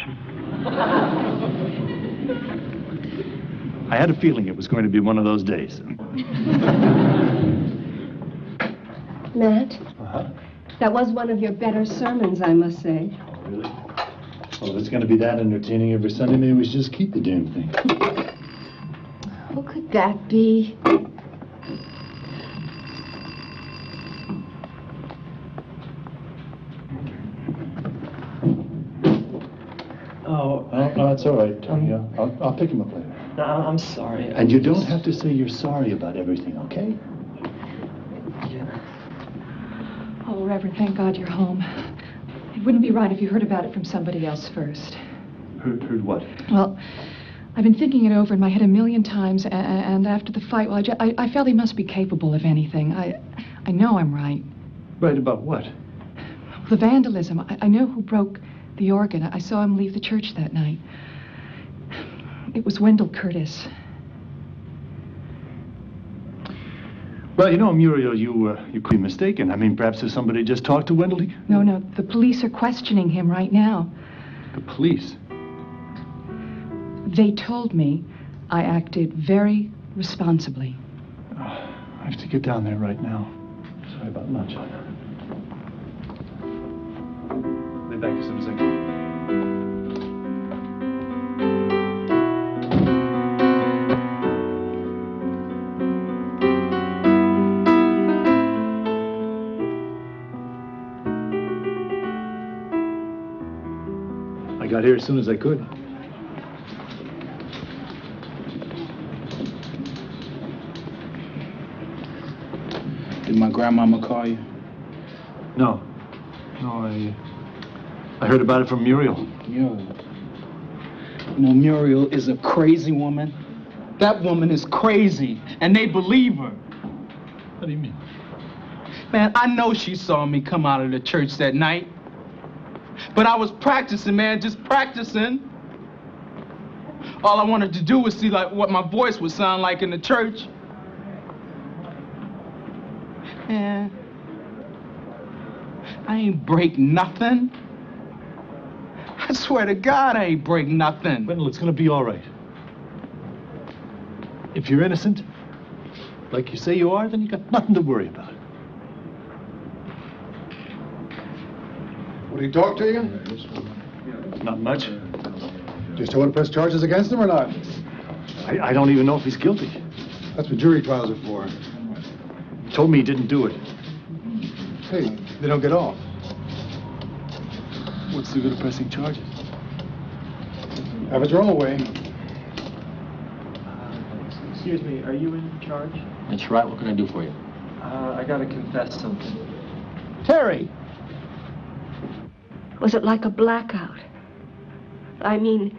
I had a feeling it was going to be one of those days. Matt, that was one of your better sermons, I must say. Really? Well, if it's going to be that entertaining every Sunday, maybe we should just keep the damn thing. Who could that be? Oh, it's all right, Tony. I'll pick him up later. No, I'm sorry. And you don't have to say you're sorry about everything, okay? Oh, Reverend, thank God you're home. It wouldn't be right if you heard about it from somebody else first. Heard what? Well, I've been thinking it over in my head a million times, and after the fight, well, I felt he must be capable of anything. I know I'm right. Right about what? The vandalism. I know who broke the organ. I saw him leave the church that night. It was Wendell Curtis. Well, you know, Muriel, you could be mistaken. I mean, perhaps if somebody just talked to Wendell. No, the police are questioning him right now. The police? They told me I acted very responsibly. I have to get down there right now. Sorry about lunch. I'll be back as soon as I can. I got here as soon as I could. Did my grandmama call you? No, I heard about it from Muriel. Yo. You know, Muriel is a crazy woman. That woman is crazy, and they believe her. What do you mean? Man, I know she saw me come out of the church that night. But I was practicing, man, just practicing. All I wanted to do was see like what my voice would sound like in the church. Man, I ain't break nothing. I swear to God, I ain't break nothing. Wendell, it's gonna be all right. If you're innocent, like you say you are, then you got nothing to worry about. Would he talk to you? Not much. Do you still want to press charges against him or not? I don't even know if he's guilty. That's what jury trials are for. Told me he didn't do it. Hey, they don't get off. What's the good of pressing charges? Have it your own way. Excuse me, are you in charge? That's right. What can I do for you? I gotta confess something. Terry! Was it like a blackout? I mean,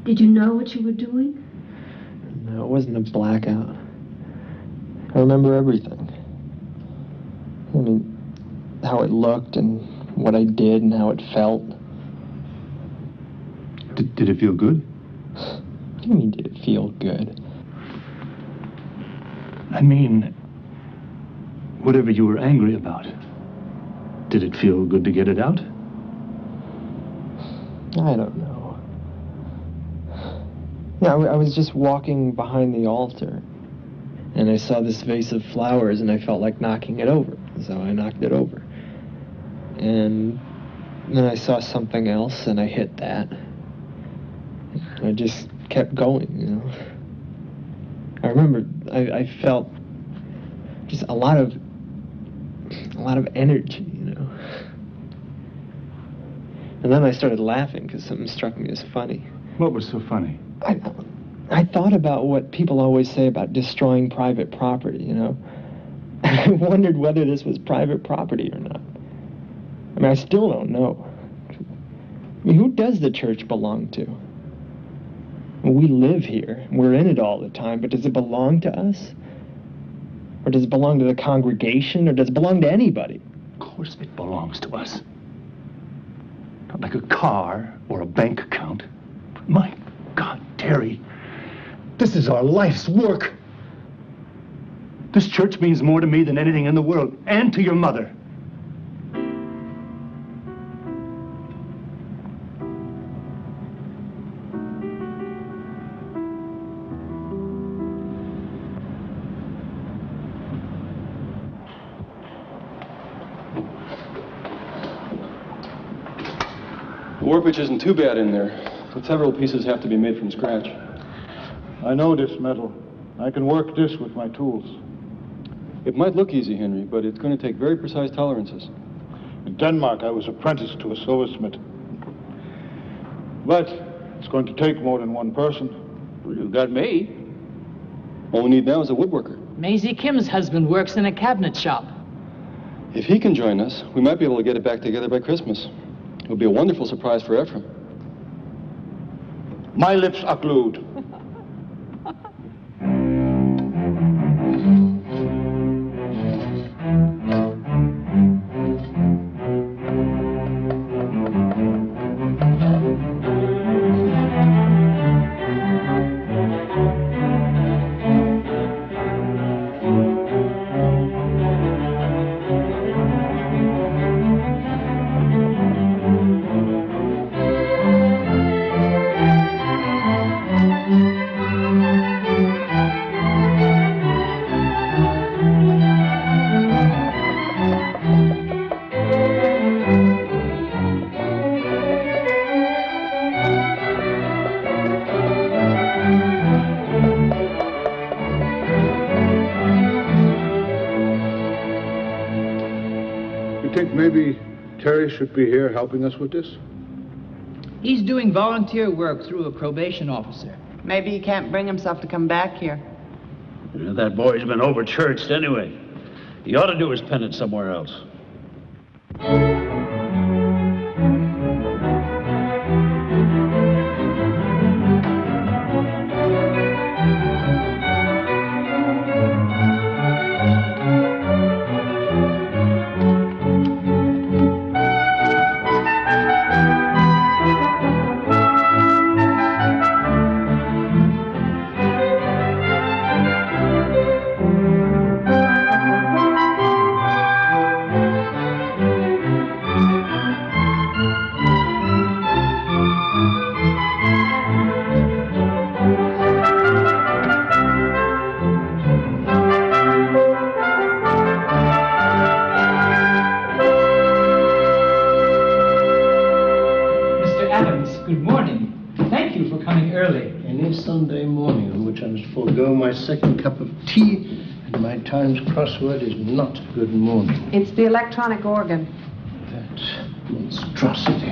did you know what you were doing? No, it wasn't a blackout. I remember everything. I mean, how it looked and what I did and how it felt. Did it feel good? What do you mean, did it feel good? I mean, whatever you were angry about, did it feel good to get it out? I don't know. Yeah, I was just walking behind the altar, and I saw this vase of flowers, and I felt like knocking it over, so I knocked it over. And then I saw something else, and I hit that. I just kept going, you know. I remember I felt just a lot of energy, you know. And then I started laughing because something struck me as funny. What was so funny? I thought about what people always say about destroying private property, you know. I wondered whether this was private property or not. I mean, I still don't know. I mean, who does the church belong to? We live here. We're in it all the time, but does it belong to us? Or does it belong to the congregation? Or does it belong to anybody? Of course it belongs to us. Not like a car or a bank account. But my God, Terry, this is our life's work. This church means more to me than anything in the world, and to your mother. The workbench isn't too bad in there, but several pieces have to be made from scratch. I know this metal. I can work this with my tools. It might look easy, Henry, but it's going to take very precise tolerances. In Denmark, I was apprenticed to a silversmith. But it's going to take more than one person. Well, you got me. All we need now is a woodworker. Maisie Kim's husband works in a cabinet shop. If he can join us, we might be able to get it back together by Christmas. It'll be a wonderful surprise for Ephraim. My lips are glued. Maybe Terry should be here helping us with this? He's doing volunteer work through a probation officer. Maybe he can't bring himself to come back here. Yeah, that boy's been over-churched anyway. He ought to do his penance somewhere else. Second cup of tea, and my Times crossword is not good morning. It's the electronic organ. That monstrosity.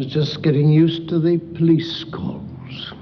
Just getting used to the police calls.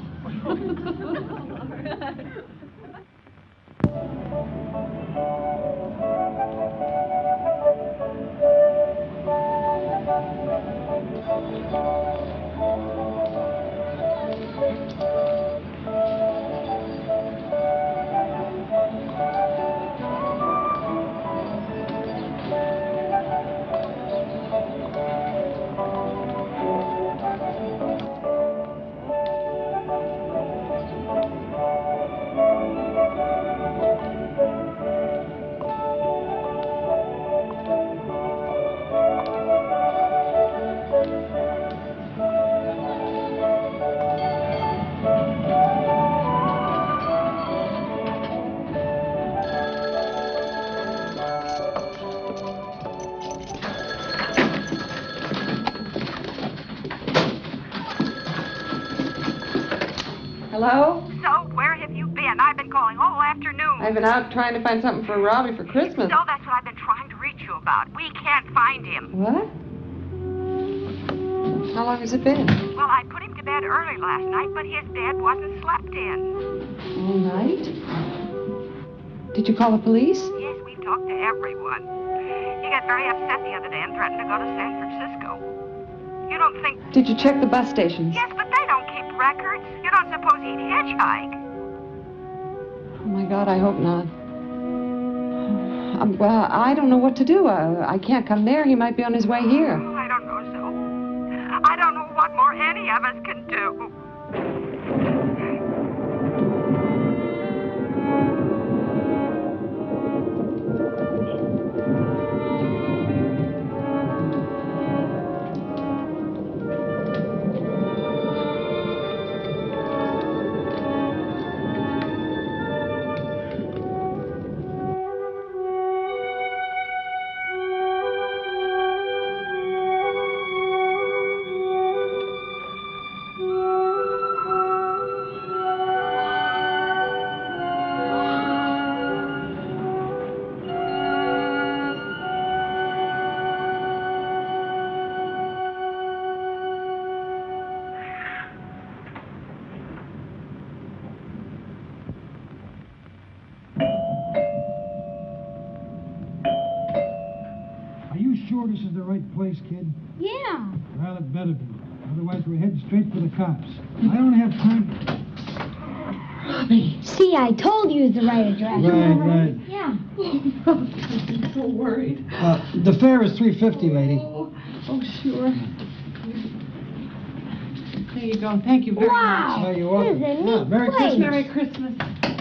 Hello? So, where have you been? I've been calling all afternoon. I've been out trying to find something for Robbie for Christmas. So that's what I've been trying to reach you about. We can't find him. What? How long has it been? Well, I put him to bed early last night, but his bed wasn't slept in. All night? Did you call the police? Yes, we've talked to everyone. He got very upset the other day and threatened to go to San Francisco. You don't think... Did you check the bus stations? Yes, but they don't keep records. You don't suppose he'd hitchhike? Oh, my God, I hope not. Well, I don't know what to do. I can't come there. He might be on his way here. Oh, I don't know, so. I don't know what more any of us can do. This is the right place, kid? Yeah. Well, it better be. Otherwise, we're heading straight for the cops. I don't have time. Robbie. See, I told you it's the right address. Right. Yeah. I'm so worried. The fare is $3.50, lady. Oh, sure. There you go. Thank you very much. Oh, you're welcome. This is a neat Merry place. Christmas. Merry Christmas.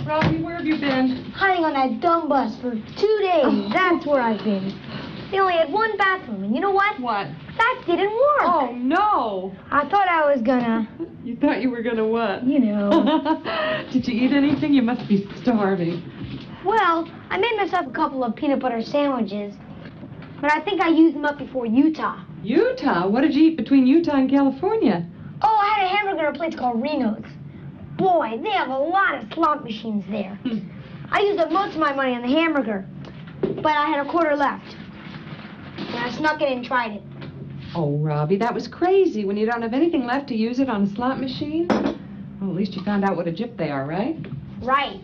Robbie, where have you been? Hiding on that dumb bus for 2 days. That's where I've been. They only had one bathroom, and you know what? What? That didn't work. Oh, no. I thought I was gonna... You thought you were gonna what? You know. Did you eat anything? You must be starving. Well, I made myself a couple of peanut butter sandwiches, but I think I used them up before Utah. Utah? What did you eat between Utah and California? Oh, I had a hamburger at a place called Reno's. Boy, they have a lot of slot machines there. I used up most of my money on the hamburger, but I had a quarter left. And I snuck it and tried it. Oh, Robbie, that was crazy. When you don't have anything left to use it on a slot machine. Well, at least you found out what a gyp they are, right? Right.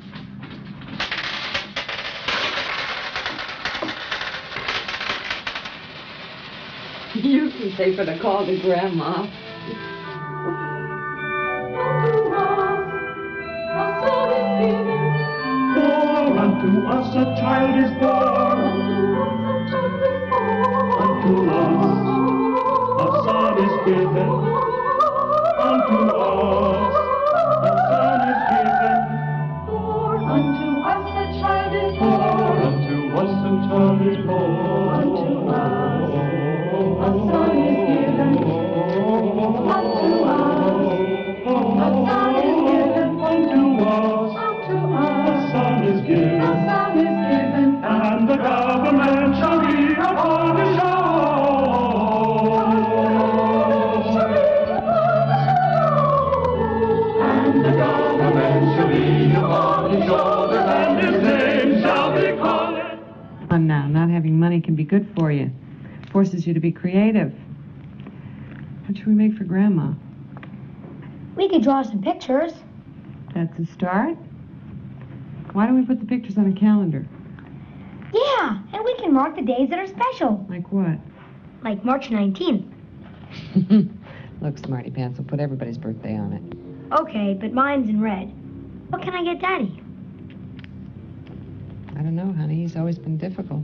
You can pay for the call to Grandma. For unto us a child is born. Unto us a son is given. Unto us a son is given. For unto us a child is born. Unto us a child is born. Unto us a son is given. Unto us a son is given. Unto us a son is given. A son is given. And the government shall be upon his shoulders. And the government shall be upon his shoulders, and his name shall be called. Now, not having money can be good for you. Forces you to be creative. What should we make for Grandma? We could draw some pictures. That's a start. Why don't we put the pictures on a calendar? Yeah, and we can mark the days that are special. Like what? Like March 19th. Look, Smarty Pants, we'll put everybody's birthday on it. Okay, but mine's in red. What can I get Daddy? I don't know, honey. He's always been difficult.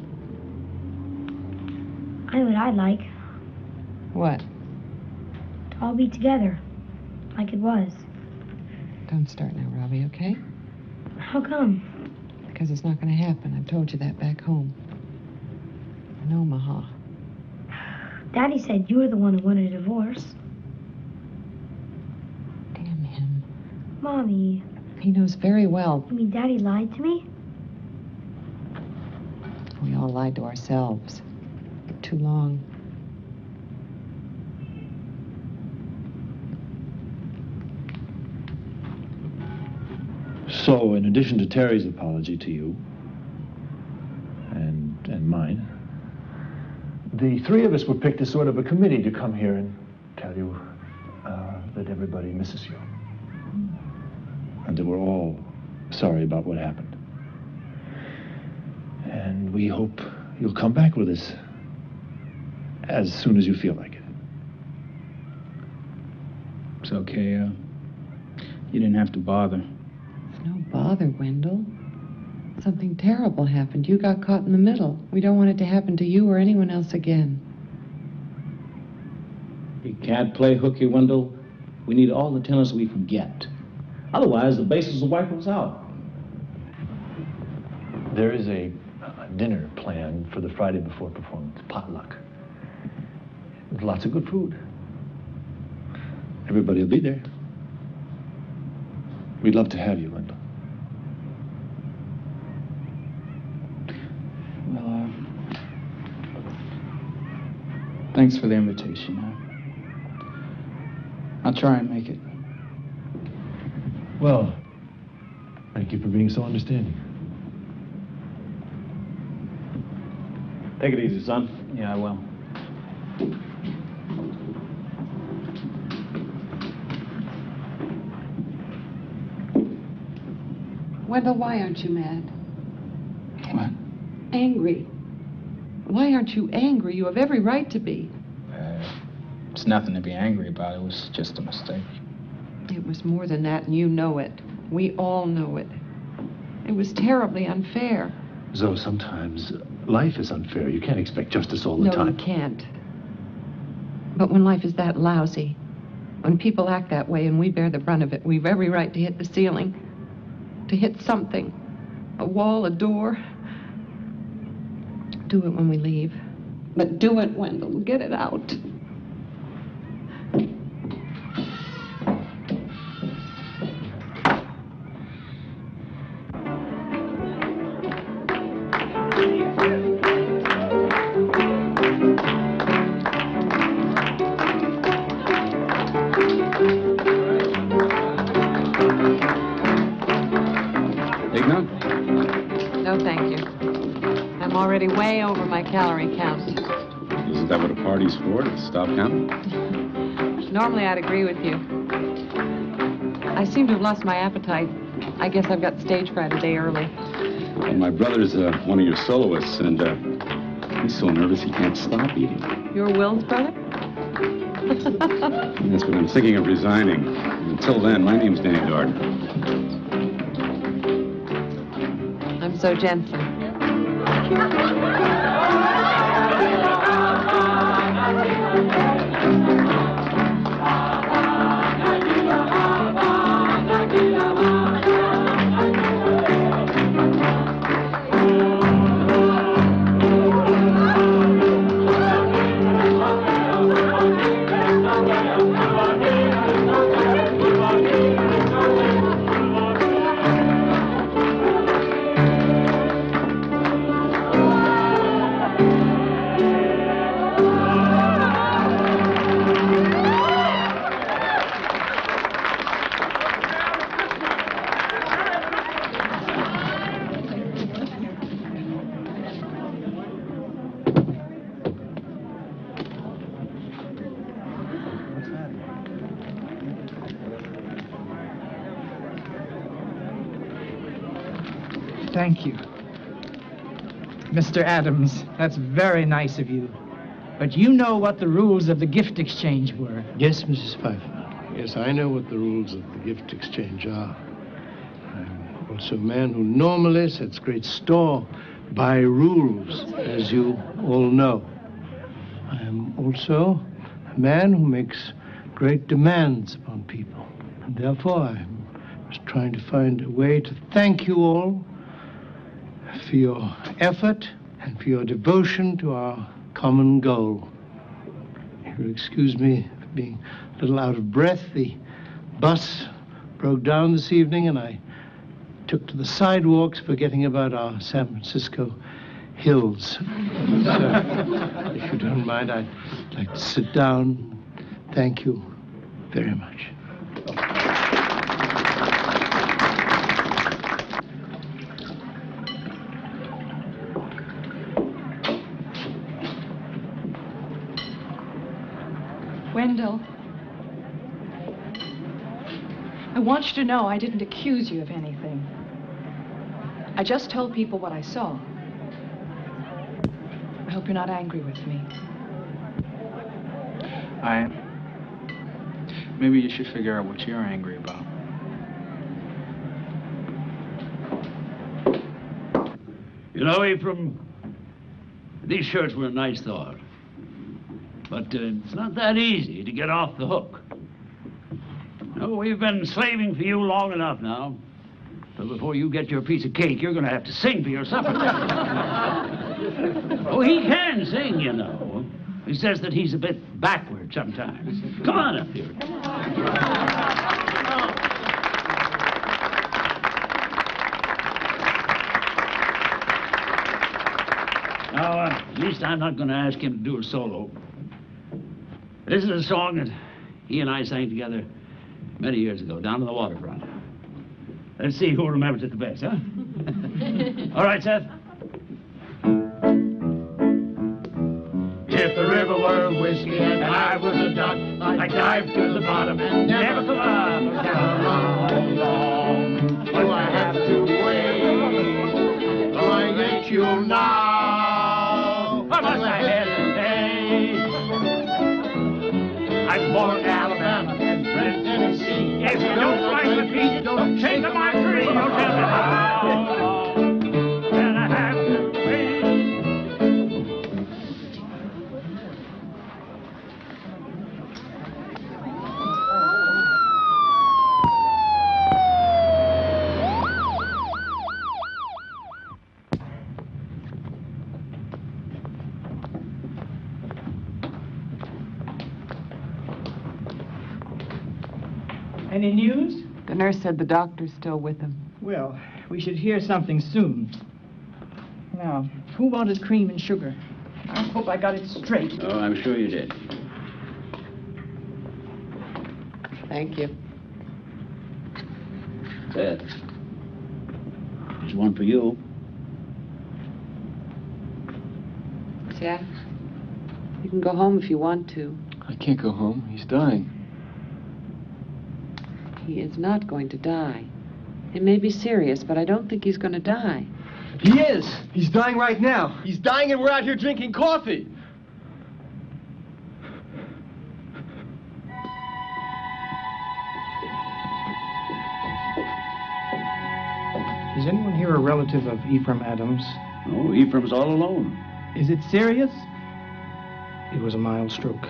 I know what I'd like. What? To all be together. Like it was. Don't start now, Robbie, okay? How come? Because it's not going to happen. I've told you that back home. In Omaha. Daddy said you were the one who wanted a divorce. Damn him. Mommy. He knows very well. You mean Daddy lied to me? We all lied to ourselves. For too long. So, in addition to Terry's apology to you, and mine, the three of us were picked as sort of a committee to come here and tell you that everybody misses you. And that we're all sorry about what happened. And we hope you'll come back with us as soon as you feel like it. It's okay, you didn't have to bother. It's no bother, Wendell. Something terrible happened. You got caught in the middle. We don't want it to happen to you or anyone else again. We can't play hooky, Wendell. We need all the tennis we can get. Otherwise, the bases will wipe us out. There is a dinner planned for the Friday before performance, potluck. With lots of good food. Everybody will be there. We'd love to have you, Wendell. Well, thanks for the invitation. I'll try and make it. Well, thank you for being so understanding. Take it easy, son. Yeah, I will. Wendell, why aren't you mad? What? Angry. Why aren't you angry? You have every right to be. It's nothing to be angry about. It was just a mistake. It was more than that, and you know it. We all know it. It was terribly unfair. Zoe, sometimes life is unfair. You can't expect justice all the time. No, you can't. But when life is that lousy, when people act that way and we bear the brunt of it, we've every right to hit the ceiling, to hit something, a wall, a door. Do it when we leave. But do it, Wendell. Get it out. No, thank you. I'm already way over my calorie count. Isn't that what a party's for, to stop counting? Normally I'd agree with you. I seem to have lost my appetite. I guess I've got stage fright a day early. Well, my brother's one of your soloists, and he's so nervous he can't stop eating. Your Will's brother? That's what I'm thinking of resigning. Until then, my name's Danny Gardner. I'm So Jensen. Thank you. Mr. Adams, that's very nice of you. But you know what the rules of the gift exchange were. Yes, Mrs. Pfeiffer. Yes, I know what the rules of the gift exchange are. I'm also a man who normally sets great store by rules, as you all know. I am also a man who makes great demands upon people. And therefore, I'm just trying to find a way to thank you all for your effort and for your devotion to our common goal. You'll excuse me for being a little out of breath. The bus broke down this evening and I took to the sidewalks, forgetting about our San Francisco hills. So, if you don't mind, I'd like to sit down. Thank you very much. Wendell, I want you to know I didn't accuse you of anything. I just told people what I saw. I hope you're not angry with me. I am. Maybe you should figure out what you're angry about. You know, Ephraim, these shirts were a nice thought. But it's not that easy to get off the hook. No, we've been slaving for you long enough now. So before you get your piece of cake, you're going to have to sing for your supper. Oh, he can sing, you know. He says that he's a bit backward sometimes. Come on up here. Now, at least I'm not going to ask him to do a solo. This is a song that he and I sang together many years ago, down on the waterfront. Let's see who remembers it the best, huh? All right, Seth. If the river were whiskey and I was a duck, I'd dive to the bottom and never come up. Down. Do I have to wait? Oh, I get you now. Or must I hesitate? I'm born in Alabama and bred in Tennessee. If you don't like the beat, don't change my dream. Don't tell me how. Then I have to wait. Any news? The nurse said the doctor's still with him. Well, we should hear something soon. Now, who wanted cream and sugar? I hope I got it straight. Oh, I'm sure you did. Thank you. Seth, there's one for you. Jack, you can go home if you want to. I can't go home. He's dying. He is not going to die. It may be serious, but I don't think he's going to die. He is. He's dying right now. He's dying and we're out here drinking coffee. Is anyone here a relative of Ephraim Adams? Oh, Ephraim's all alone. Is it serious? It was a mild stroke.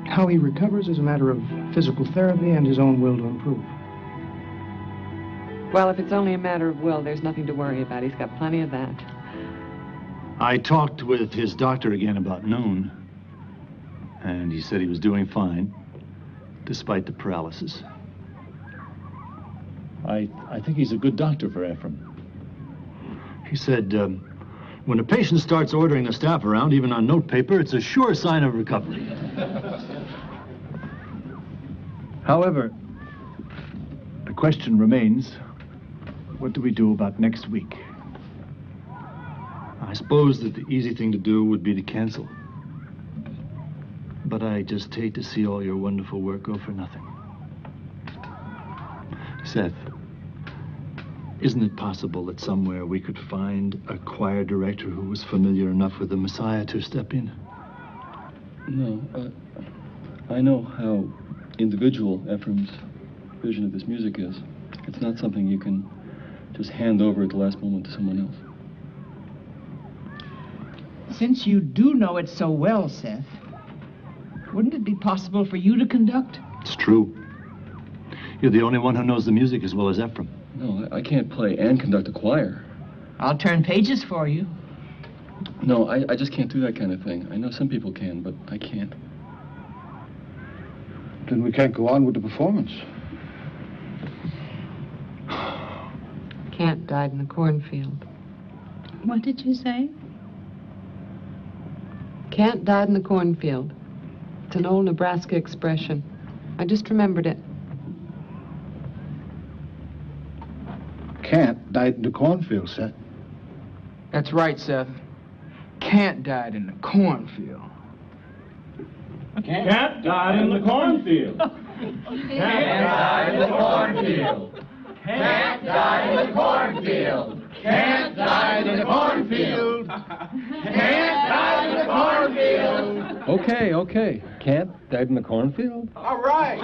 How he recovers is a matter of physical therapy and his own will to improve. Well, if it's only a matter of will, there's nothing to worry about. He's got plenty of that. I talked with his doctor again about noon, and he said he was doing fine, despite the paralysis. I think he's a good doctor for Ephraim. He said, when a patient starts ordering the staff around, even on notepaper, it's a sure sign of recovery. However, the question remains, what do we do about next week? I suppose that the easy thing to do would be to cancel. But I just hate to see all your wonderful work go for nothing. Seth, isn't it possible that somewhere we could find a choir director who was familiar enough with the Messiah to step in? No, I know how individual Ephraim's vision of this music is. It's not something you can just hand over at the last moment to someone else. Since you do know it so well, Seth, wouldn't it be possible for you to conduct? It's true. You're the only one who knows the music as well as Ephraim. No, I can't play and conduct a choir. I'll turn pages for you. No, I just can't do that kind of thing. I know some people can, but I can't. Then we can't go on with the performance. Kent died in the cornfield. What did you say? Kent died in the cornfield. It's an old Nebraska expression. I just remembered it. Kent died in the cornfield, Seth. That's right, Seth. Kent died in the cornfield. Cat died in the cornfield. Cat died in the cornfield. Cat died in the cornfield. Cat died in the cornfield. Cat died in the cornfield. Okay. Cat died in the cornfield? All right.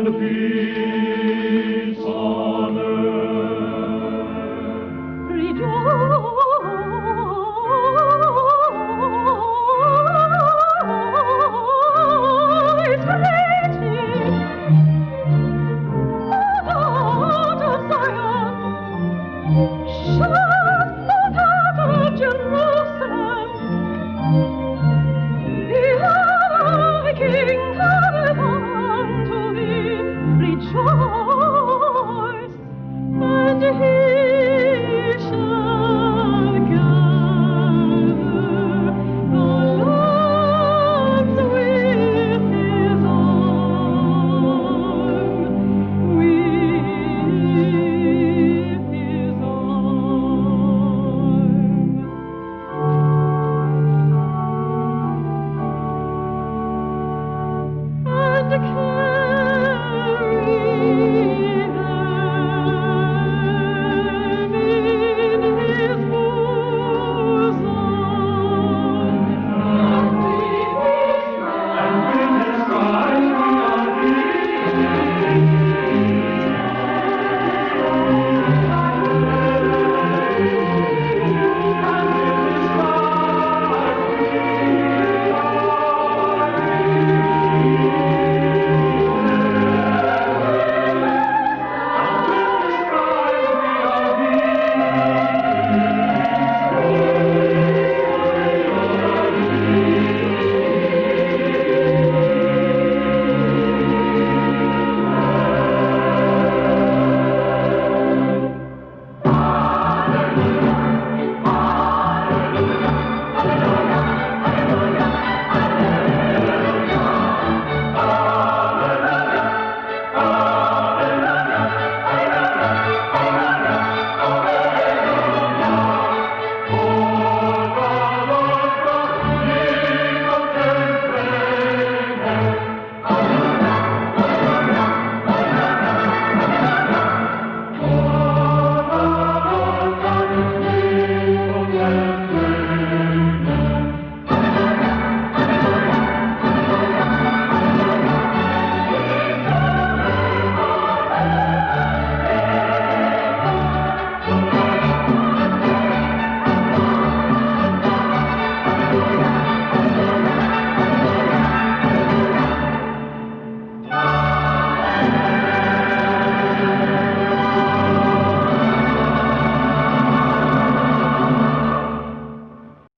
and peace on earth. Rejoice, greeting, O daughter of Zion. Shout, O daughter of Jerusalem. Behold, thy King cometh unto thee. Rejoice.